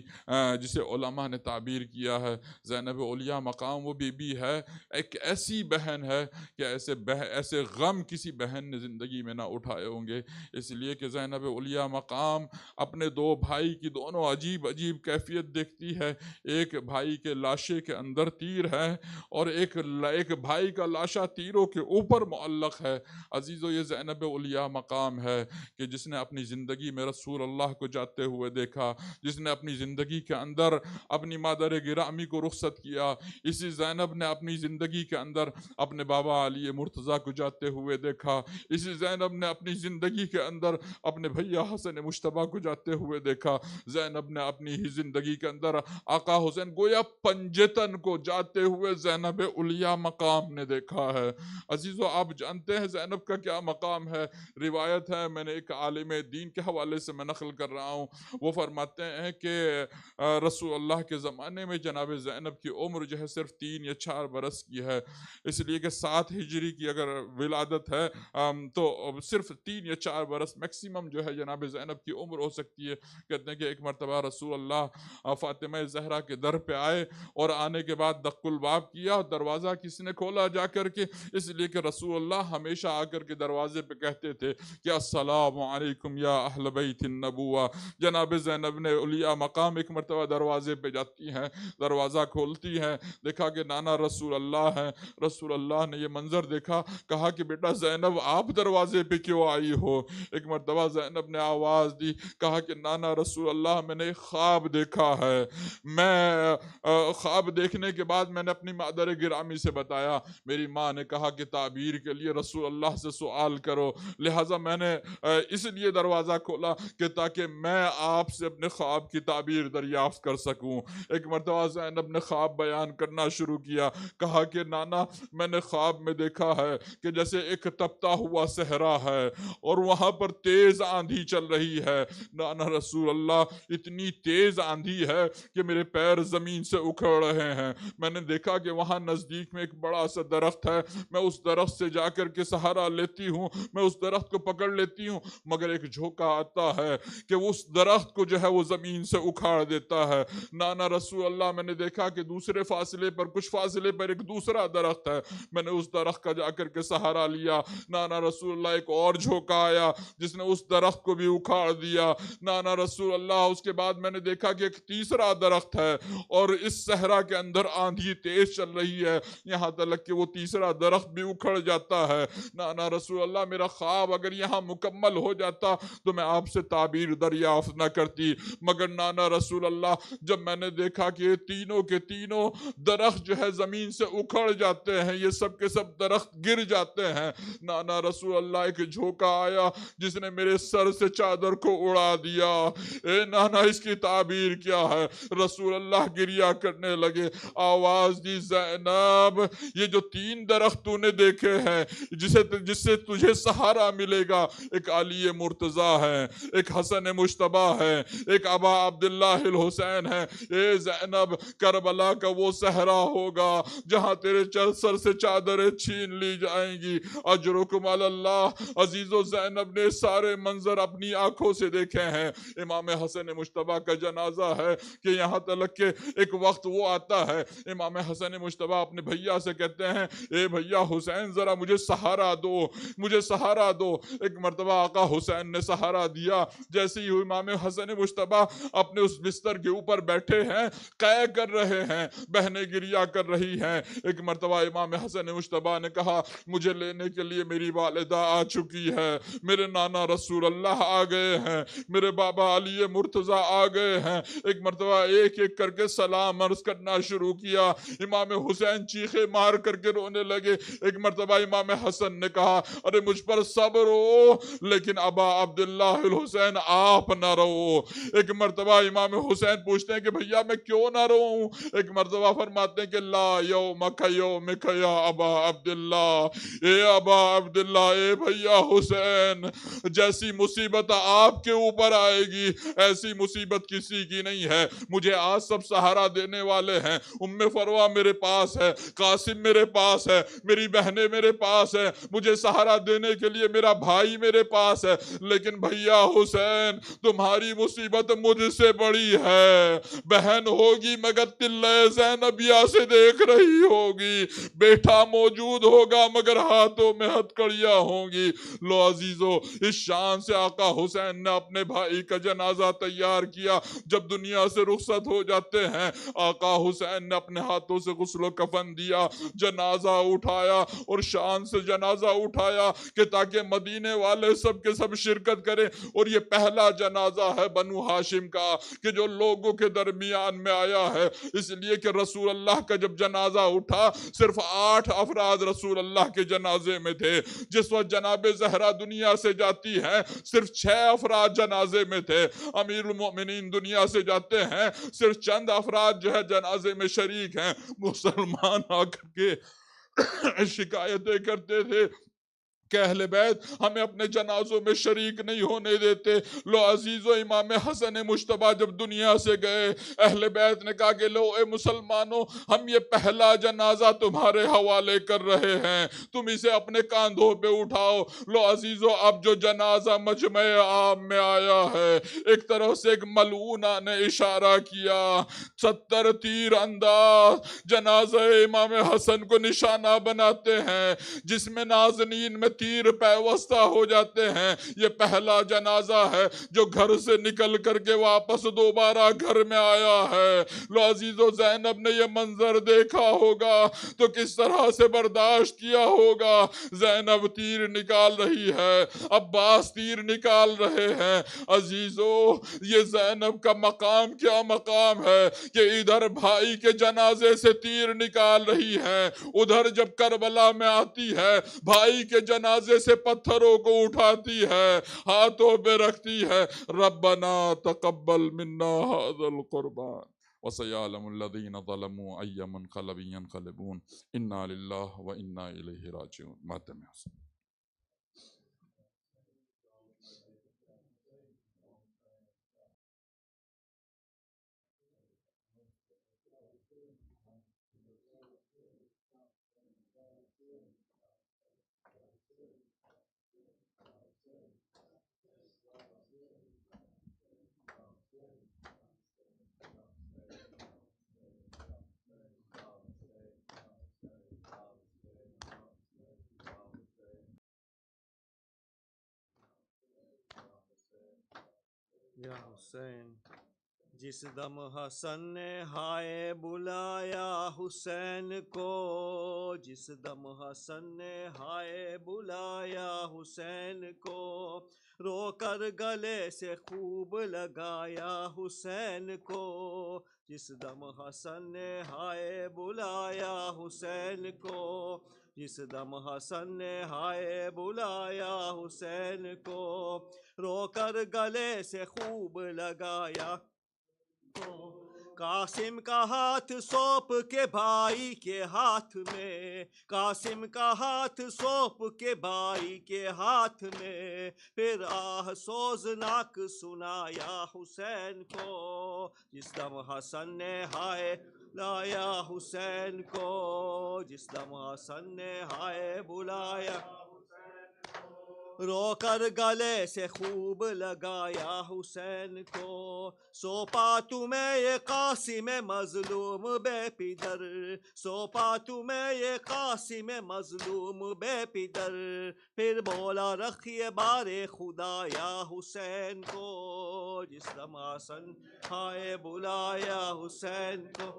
جسے علماء نے تعبیر کیا ہے. زینب اولیاء مقام وہ بی بی ہے, ایک ایسی بہن ہے کہ ایسے غم کسی بہن نے زندگی میں نہ اٹھائے ہوں گے. اس لیے کہ زینب اولیاء مقام اپنے دو بھائی کی دونوں عجیب عجیب کیفیت دیکھتی ہے. ایک بھائی کے لاشے کے اندر تیر ہے اور ایک بھائی کا لاشا تیروں کے اوپر معلق ہے. عزیزو, یہ زینب اولیاء مقام ہے کہ جس نے اپنی زندگی میں رسول اللہ کو جاتے ہوئے دیکھا, جس نے اپنی زندگی کے اندر اپنی مادر گرامی کو رخصت کیا. اسی زینب نے اپنی زندگی کے اندر اپنے بابا علی مرتضیٰ کو جاتے ہوئے دیکھا. اسی زینب نے اپنی زندگی کے اندر اپنے بھیا حسن مشتبہ کو جاتے ہوئے دیکھا. زینب نے اپنی ہی زندگی کے اندر آقا حسین گویا پنجتن کو جاتے ہوئے زینب اولیاء مقام نے دیکھا ہے. عزیزو, آپ جانتے ہیں زینب کا کیا مقام ہے. روایت ہے, میں نے ایک عالم دین کے حوالے سے میں نقل کر رہا ہوں, وہ فرماتے ہیں کہ رسول اللہ کے زمانے میں جناب زینب کی عمر جو ہے صرف 3 یا 4 برس کی ہے. اس لیے کہ 7 ہجری کی اگر ولادت ہے تو صرف 3 یا 4 برس میکسیمم جو ہے جناب زینب کی عمر ہو سکتی ہے. کہتے ہیں کہ ایک مرتبہ رسول اللہ فاطمہ زہرا کے در پہ آئے اور آنے کے بعد دق الباب کیا, دروازہ کس نے کھولا جا کر کے, اس لیے کہ رسول اللہ ہمیشہ آ کر کے دروازے پہ کہتے تھے کہ السلام علیکم یا اہل بیت النبوہ. جناب زینب نے اولیاء مقام ایک مرتبہ دروازے پہ جاتی ہیں, دروازہ کھولتی ہیں, دیکھا کہ نانا رسول اللہ ہیں. رسول اللہ نے یہ منظر دیکھا, کہا کہ بیٹا زینب آپ دروازے پہ کیوں آئی ہو. ایک مرتبہ زینب نے آواز دی, کہا کہ نانا رسول اللہ میں نے خواب دیکھا ہے. میں خواب دیکھنے کے بعد میں نے اپنی مادر گرامی سے بتایا. میری ماں نے کہا کہ تعبیر کے لیے رسول اللہ سے سوال کرو, لہٰذا میں نے اس لیے دروازہ کھولا کہ تاکہ میں آپ سے اپنے خواب کی تعبیر دریافت کر سکوں. ایک مرتبہ زینب نے خواب بیان کرنا شروع کیا, کہا کہ نانا میں نے خواب میں دیکھا ہے کہ جیسے ایک تپتا ہوا صحرا ہے اور وہاں پر تیز آندھی چل رہی ہے. نانا رسول اللہ اتنی تیز آندھی ہے کہ میرے پیر زمین سے اکھڑ رہے ہیں. میں نے دیکھا کہ وہاں نزدیک میں ایک بڑا سا درخت ہے, میں اس درخت سے جا کر کے سہارا لیتی ہوں, میں اس درخت کو پکڑ لیتی ہوں, مگر ایک جھوکا آتا ہے کہ اس درخت کو جو ہے وہ زمین سے اکھاڑ دیتا ہے. نانا رسول اللہ میں نے دیکھا کہ دوسرے فاصلے پر, کچھ فاصلے پر ایک دوسرا درخت ہے, میں نے اس درخت کا جا کر کے سہارا لیا. نانا رسول اللہ ایک اور جھوکا آیا جس نے اس درخت کو بھی اکھاڑ دیا. نانا رسول اللہ اس کے بعد میں نے دیکھا کہ ایک تیسرا درخت ہے اور اس صحرا کے اندر آندھی تیز چل رہی ہے, یہاں تک کہ وہ تیسرا درخت بھی اکھڑ جاتا ہے. نانا رسول اللہ میرا خواب اگر یہاں مکمل ہو جاتا تو میں آپ سے تعبیر دریافت نہ کرتی, مگر نانا رسول اللہ جب میں نے دیکھا کہ یہ تینوں کے تینوں درخت جو ہے زمین سے اکھڑ جاتے ہیں, یہ سب کے سب درخت گر جاتے ہیں, نانا رسول اللہ ایک جھوکا آیا جس نے میرے سر سے چادر کو اڑا دیا. اے نانا اس کی تعبیر کیا ہے؟ رسول اللہ گریا کرنے لگے, آواز دی زینب یہ جو تین درخت تو نے دیکھے ہیں جس سے تجھے سہارا ملے گا, ایک علی مرتضی ہے, ایک حسن مجتبی ہے, ایک ابا عبداللہ الحسین ہے. اے زینب کربلا کا وہ صحرا ہوگا جہاں تیرے سر سے چادریں چھین لی جائیں گی. اجرکم علی اللہ. عزیزو زینب نے سارے منظر اپنی آنکھوں سے دیکھے ہیں. امام حسن مجتبی کا جنازہ ہے کہ یہاں تک کہ ایک وقت وہ آتا ہے, امام حسن مجتبی اپنے بھیا سے کہتے ہیں اے بھیا حسین ذرا مجھے سہارا دو, مجھے سہارا دو. ایک مرتبہ آقا حسین نے سہارا دیا. جیسے ہی امام حسن مجتبی اپنے اس بستر کے اوپر بیٹھے ہیں, قے کر رہے ہیں, بہنیں گریا کر رہی ہیں, ایک مرتبہ امام حسن مجتبی نے کہا مجھے لینے کے لیے میری والدہ آ چکی ہے, میرے نانا رسول اللہ آ گئے ہیں, میرے بابا علی مرتضی آ گئے ہیں. ایک مرتبہ ایک ایک کر کے سلام عرض کرنا شروع کیا. امام حسین چیخے مار کر کے رونے لگے. ایک مرتبہ امام حسن نے کہا ارے مجھ پر صبر ہو, لیکن ابا عبداللہ الحسین آپ نہ رو. ایک مرتبہ امام حسین پوچھتے ہیں کہ بھیا میں کیوں نہ روؤں؟ ایک مرتبہ فرماتے ہیں کہ لا یومک یومک یا ابا عبداللہ, اے ابا عبداللہ, اے بھیا حسین, جیسی مصیبت آپ کے اوپر آئے گی ایسی مصیبت کسی کی نہیں ہے. مجھے آج سب سہارا دینے والے ہیں, ام فروہ میرے پاس ہے, قاسم میرے پاس ہے, میری بہنیں میرے پاس ہے, مجھے سہارا دینے کے لیے میرا بھائی میرے پاس ہے, لیکن بھیا حسین تمہاری مصیبت مجھ سے بڑی ہے. بہن ہوگی مگر تلے زینبیہ سے دیکھ رہی ہوگی, بیٹا موجود ہوگا مگر ہاتھوں میں ہتکڑیاں ہوں گی. لو عزیزو اس شان سے آقا حسین نے اپنے بھائی کا جنازہ تیار کیا. جب دنیا سے رخصت ہو جاتے ہیں آقا حسین نے اپنے ہاتھوں سے غسل و کفن دیا, جنازہ اٹھایا اور شان سے جنازہ اٹھایا کہ تاکہ مدینے والے سب کے سب شرکت کریں. اور یہ پہلا جنازہ ہے بنو ہاشم کا کہ جو لوگوں کے درمیان میں آیا ہے, اس لیے کہ رسول اللہ کا جب جنازہ اٹھا صرف 8 افراد رسول اللہ کے جنازے میں تھے. جس وقت جناب زہرا دنیا سے جاتی ہیں صرف 6 افراد جنازے میں تھے. امیر المؤمنین دنیا سے جاتے ہیں صرف چند افراد جو ہے جنازے میں شریک ہیں. مسلمان آ کر کے شکایتیں کرتے تھے کہ اہل بیت ہمیں اپنے جنازوں میں شریک نہیں ہونے دیتے. لو عزیزو امام حسن مجتبی جب دنیا سے گئے اہل بیت نے کہا کہ لو اے مسلمانوں ہم یہ پہلا جنازہ تمہارے حوالے کر رہے ہیں, تم اسے اپنے کاندھوں پہ اٹھاؤ. لو عزیزو اب جو جنازہ مجمع عام میں آیا ہے, ایک طرف سے ایک ملعونہ نے اشارہ کیا, 70 تیر انداز جنازہ امام حسن کو نشانہ بناتے ہیں جس میں نازنین میں تیر پیوستہ ہو جاتے ہیں. یہ پہلا جنازہ ہے جو گھر سے نکل کر کے واپس دوبارہ گھر میں آیا ہے. لو عزیزو زینب نے یہ منظر دیکھا ہوگا تو کس طرح سے برداشت کیا ہوگا. زینب تیر نکال رہی ہے, عباس تیر نکال رہے ہیں. عزیزو یہ زینب کا مقام کیا مقام ہے کہ ادھر بھائی کے جنازے سے تیر نکال رہی ہے, ادھر جب کربلا میں آتی ہے بھائی کے جنازے سے پتھروں کو اٹھاتی ہے, ہاتھوں پہ رکھتی ہے. ربنا تقبل منا هذا القربان وسيعلم الذين ظلموا أي منقلب ينقلبون إنا لله وإنا إليه راجعون. ماتم یا حسین جس دم حسن نے ہائے بلایا حسین کو، جس دم حسن نے ہائے بلایا حسین کو، رو کر گلے سے خوب لگایا حسین کو، جس دم حسن نے ہائے بلایا حسین کو، جس دم حسن نے ہائے بلایا حسین کو، رو کر گلے سے خوب لگایا، قاسم کا ہاتھ سونپ کے بھائی کے ہاتھ میں، قاسم کا ہاتھ سونپ کے بھائی کے ہاتھ میں، پھر آہ سوزناک سنایا حسین کو، جس دم حسن نے ہائے لایا حسین کو، جس دم حسن نے ہائے بلایا، رو کر گلے سے خوب لگایا حسین کو، سونپا تمہیں یہ قاسم مظلوم بے پدر، سونپا تمہیں یہ قاسم مظلوم بے پدر، پھر بولا رکھیے بار خدایا حسین کو، جس دم حسن ہائے بلایا حسین کو،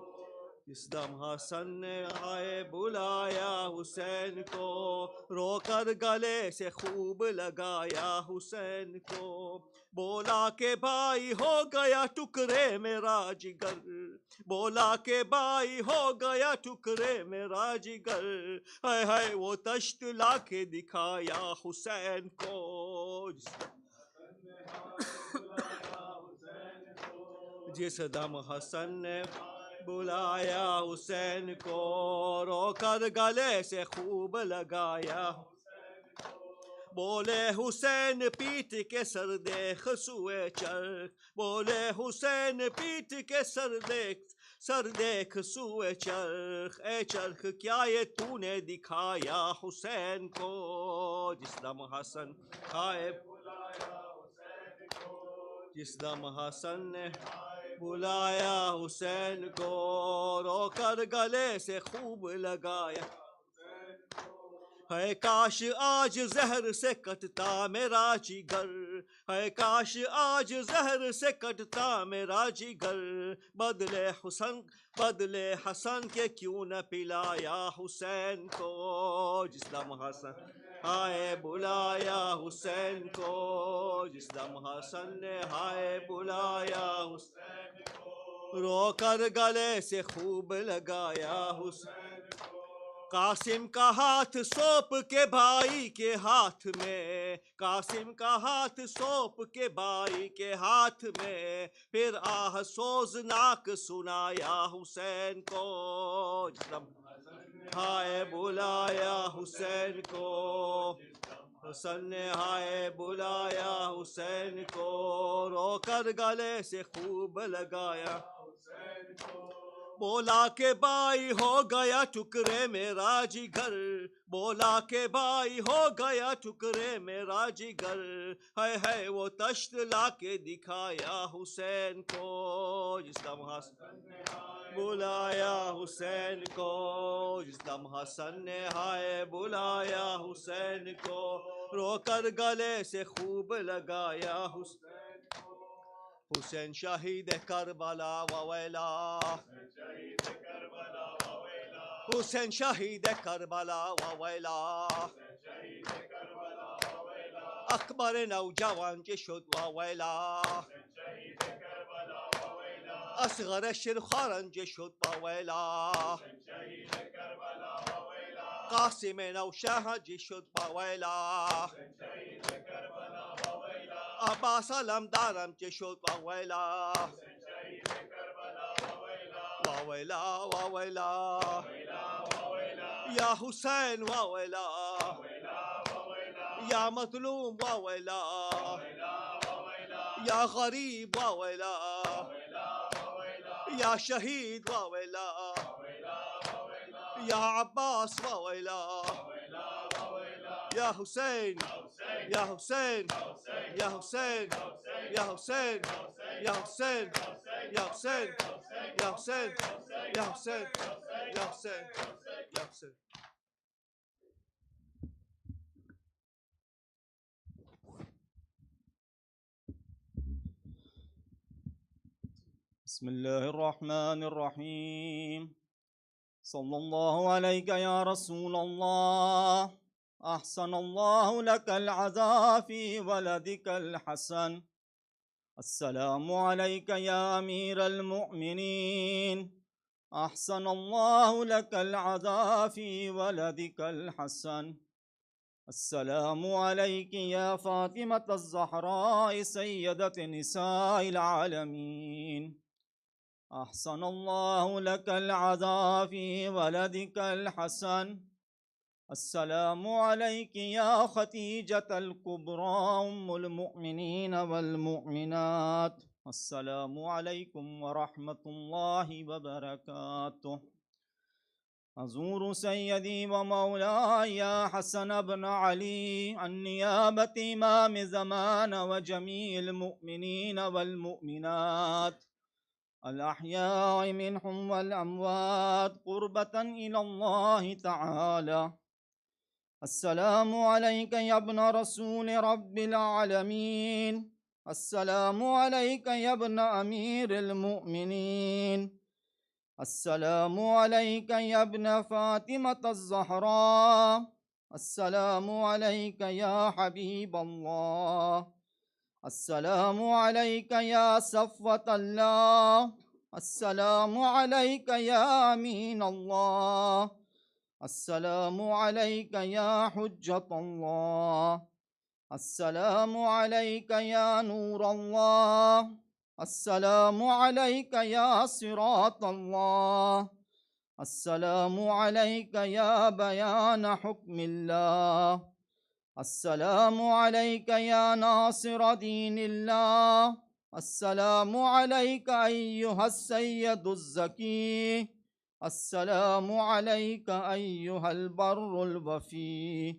جس دم حسن نے آئے بلایا حسین کو، رو کر گلے سے خوب لگایا حسین کو، بولا کہ بھائی ہو گیا ٹکڑے میرا جگر، بولا کہ بھائی ہو گیا ٹکڑے میرا جگر، ہائے ہائے وہ تشت لا کے دکھایا حسین کو، جس دم حسن نے بلایا حسین کو، رو کر گلے سے خوب لگایا، بولے حسین پیٹ کے سر دیکھ سوئے چرخ، بولے حسین پیٹ کے سر دیکھ سوئے چرخ، اے چرخ کیا یہ تو نے دکھایا حسین کو، جس دم حسن ہائے جس دم حسن نے بلایا حسین کو، رو کر گلے سے خوب لگایا، ہے کاش آج زہر سے کٹتا میرا جگر، ہے کاش آج زہر سے کٹتا میرا جگر، بدلے حسن کے کیوں نہ پلایا حسین کو، جس دم حسن ہائے بلایا حسین کو، جس دم حسن نے ہائے بلایا حسین کو، رو کر گلے سے خوب لگایا حسین کو، قاسم کا ہاتھ سونپ کے بھائی کے ہاتھ میں، قاسم کا ہاتھ سونپ کے بھائی کے ہاتھ میں، پھر آہ سوزناک سنایا حسین کو، جس دم ہائے بلایا حسین کو، حسن نے ہائے بلایا حسین کو، رو کر گلے سے خوب لگایا، بولا کہ بھائی ہو گیا ٹکڑے میرا جگر، بولا کہ بھائی ہو گیا ٹکڑے میرا جگر، ہے ہے وہ تشت لا کے دکھایا حسین کو، جس دم حسن بلایا حسین کو، جس دم حسن نے ہائے بلایا حسین کو، رو کر گلے سے خوب لگایا حسین کو، حسین شہید کربلا وویلا، حسین شہید کربلا وویلا، اکبر نوجوان که شد وویلا، اصغر شیرخوارنج شد وویلا، قاسم نوشهنج شد وویلا، عباس علمدارم که شد وویلا، وویلا وویلا یا حسین وویلا، یا مظلوم وویلا، یا غریب وویلا، یا شہید وویلا، یا عباس وویلا، یا حسین یا حسین یا حسین یا حسین یا حسین یا حسین یا حسین یا حسین یا حسین یا حسین. بسم الله الرحمن الرحيم. صلى الله عليك يا رسول الله. أحسن الله لك العزاء في ولدك الحسن. السلام عليك يا أمير المؤمنين. أحسن الله لك العزاء في ولدك الحسن. السلام عليك يا فاطمة الزهراء سيدة نساء العالمين. أحسن الله لك العزاء في ولدك الحسن. السلام عليك يا خديجة الكبرى أم المؤمنين والمؤمنات. السلام عليكم ورحمة الله وبركاته. أزور سيدي ومولاي يا حسن بن علي عن نيابة إمام زمان وجميع المؤمنين والمؤمنات الأحياء منهم والأموات قربة إلى الله تعالى. السلام عليك يا ابن رسول رب العالمين. السلام عليك يا ابن أمير المؤمنين. السلام عليك يا ابن فاطمة الزهراء. السلام عليك يا حبيب الله. السلام عليك يا صفوة الله. السلام عليك يا أمين الله. السلام عليك يا حجة الله. السلام عليك يا نور الله. السلام عليك يا صراط الله. السلام عليك يا بيان حكم الله. السلام عليك يا ناصر دين الله. السلام عليك أيها السيد الزكي. السلام عليك أيها البر الوفي.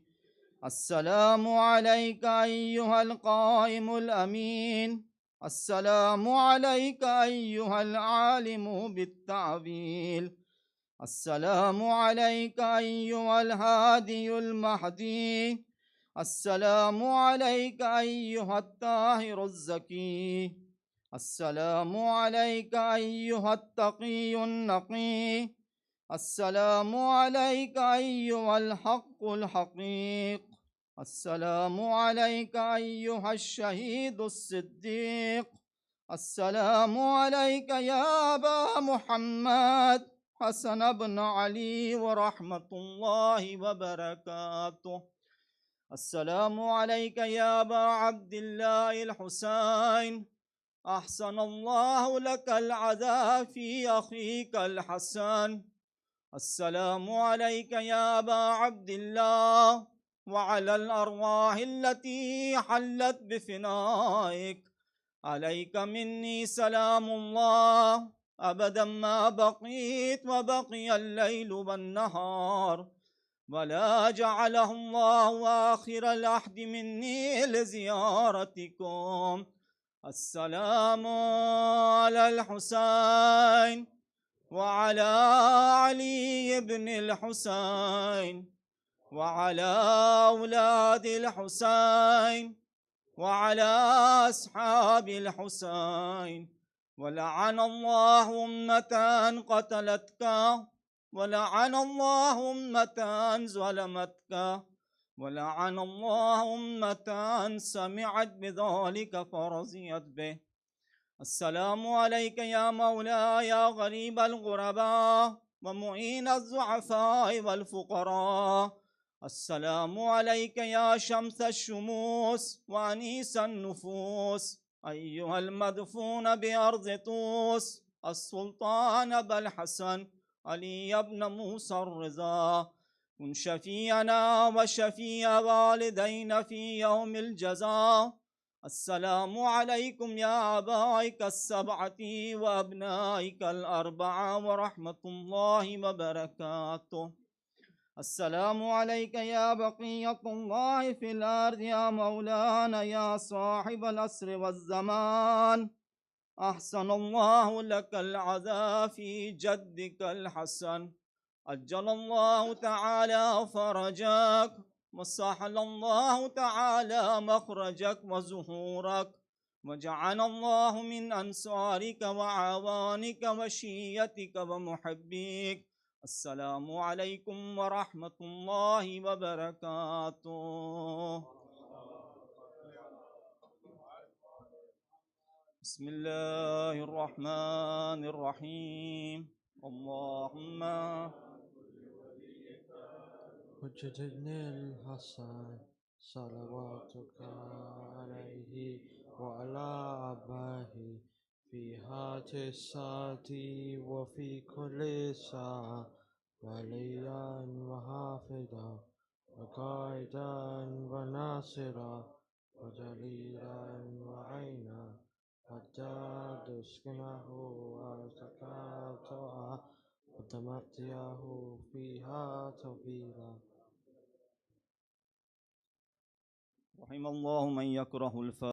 السلام عليك أيها القائم الأمين. السلام عليك أيها العالم بالتعبيل. السلام عليك أيها الهادي المهدي. السلام عليك أيها الطاهر الزكي. السلام عليك أيها التقي النقي. السلام عليك أيها الحق الحقيق. السلام عليك أيها الشهيد الصديق. السلام عليك يا أبا محمد حسن بن علي ورحمة الله وبركاته. السلام عليك يا أبا عبد الله الحسين. أحسن الله لك العزاء في أخيك الحسن. السلام عليك يا أبا عبد الله وعلى الأرواح التي حلت بفنائك. عليك مني سلام الله أبدا ما بقيت وبقي الليل والنهار، ولا جعله الله آخر العهد مني لزيارتكم. السلام على الحسين وعلى علي بن الحسين وعلى أولاد الحسين وعلى أصحاب الحسين. ولعن الله أمة قتلتك، ولعن الله أمة ظلمتك، ولعن الله أمة سمعت بذلك فرضيت به. السلام عليك يا مولاي يا غريب الغرباء ومعين الضعفاء والفقراء. السلام عليك يا شمس الشموس وأنيس النفوس، أيها المدفون بأرض طوس، السلطان أبا الحسن علي بن موسى الرضا. كن شفيعنا وشفيع والدينا في يوم الجزاء. السلام عليكم يا آبائك السبعة وأبنائك الأربعة ورحمة الله وبركاته. السلام عليك يا بقية الله في الأرض يا مولانا يا صاحب العصر والزمان. أحسن الله لك العزاء في جدك الحسن. أجل الله تعالى فرجك وسهل الله تعالى مخرجك وظهورك، وجعل الله من أنصارك وعوانك وشيتك ومحبيك. السلام عليكم ورحمة الله وبركاته. بسم الله الرحمن الرحيم. اللهم حجة ابن الحسن صلواتك عليه وعلى أباه في هذه الساعة وفي كل ساعة وليا وحافظا وقائدا وناصرا وجليلا وعينا حتى تسكنه وتكاتها وتمتعه فيها طويلا. رحم الله من يكره الفاتحة.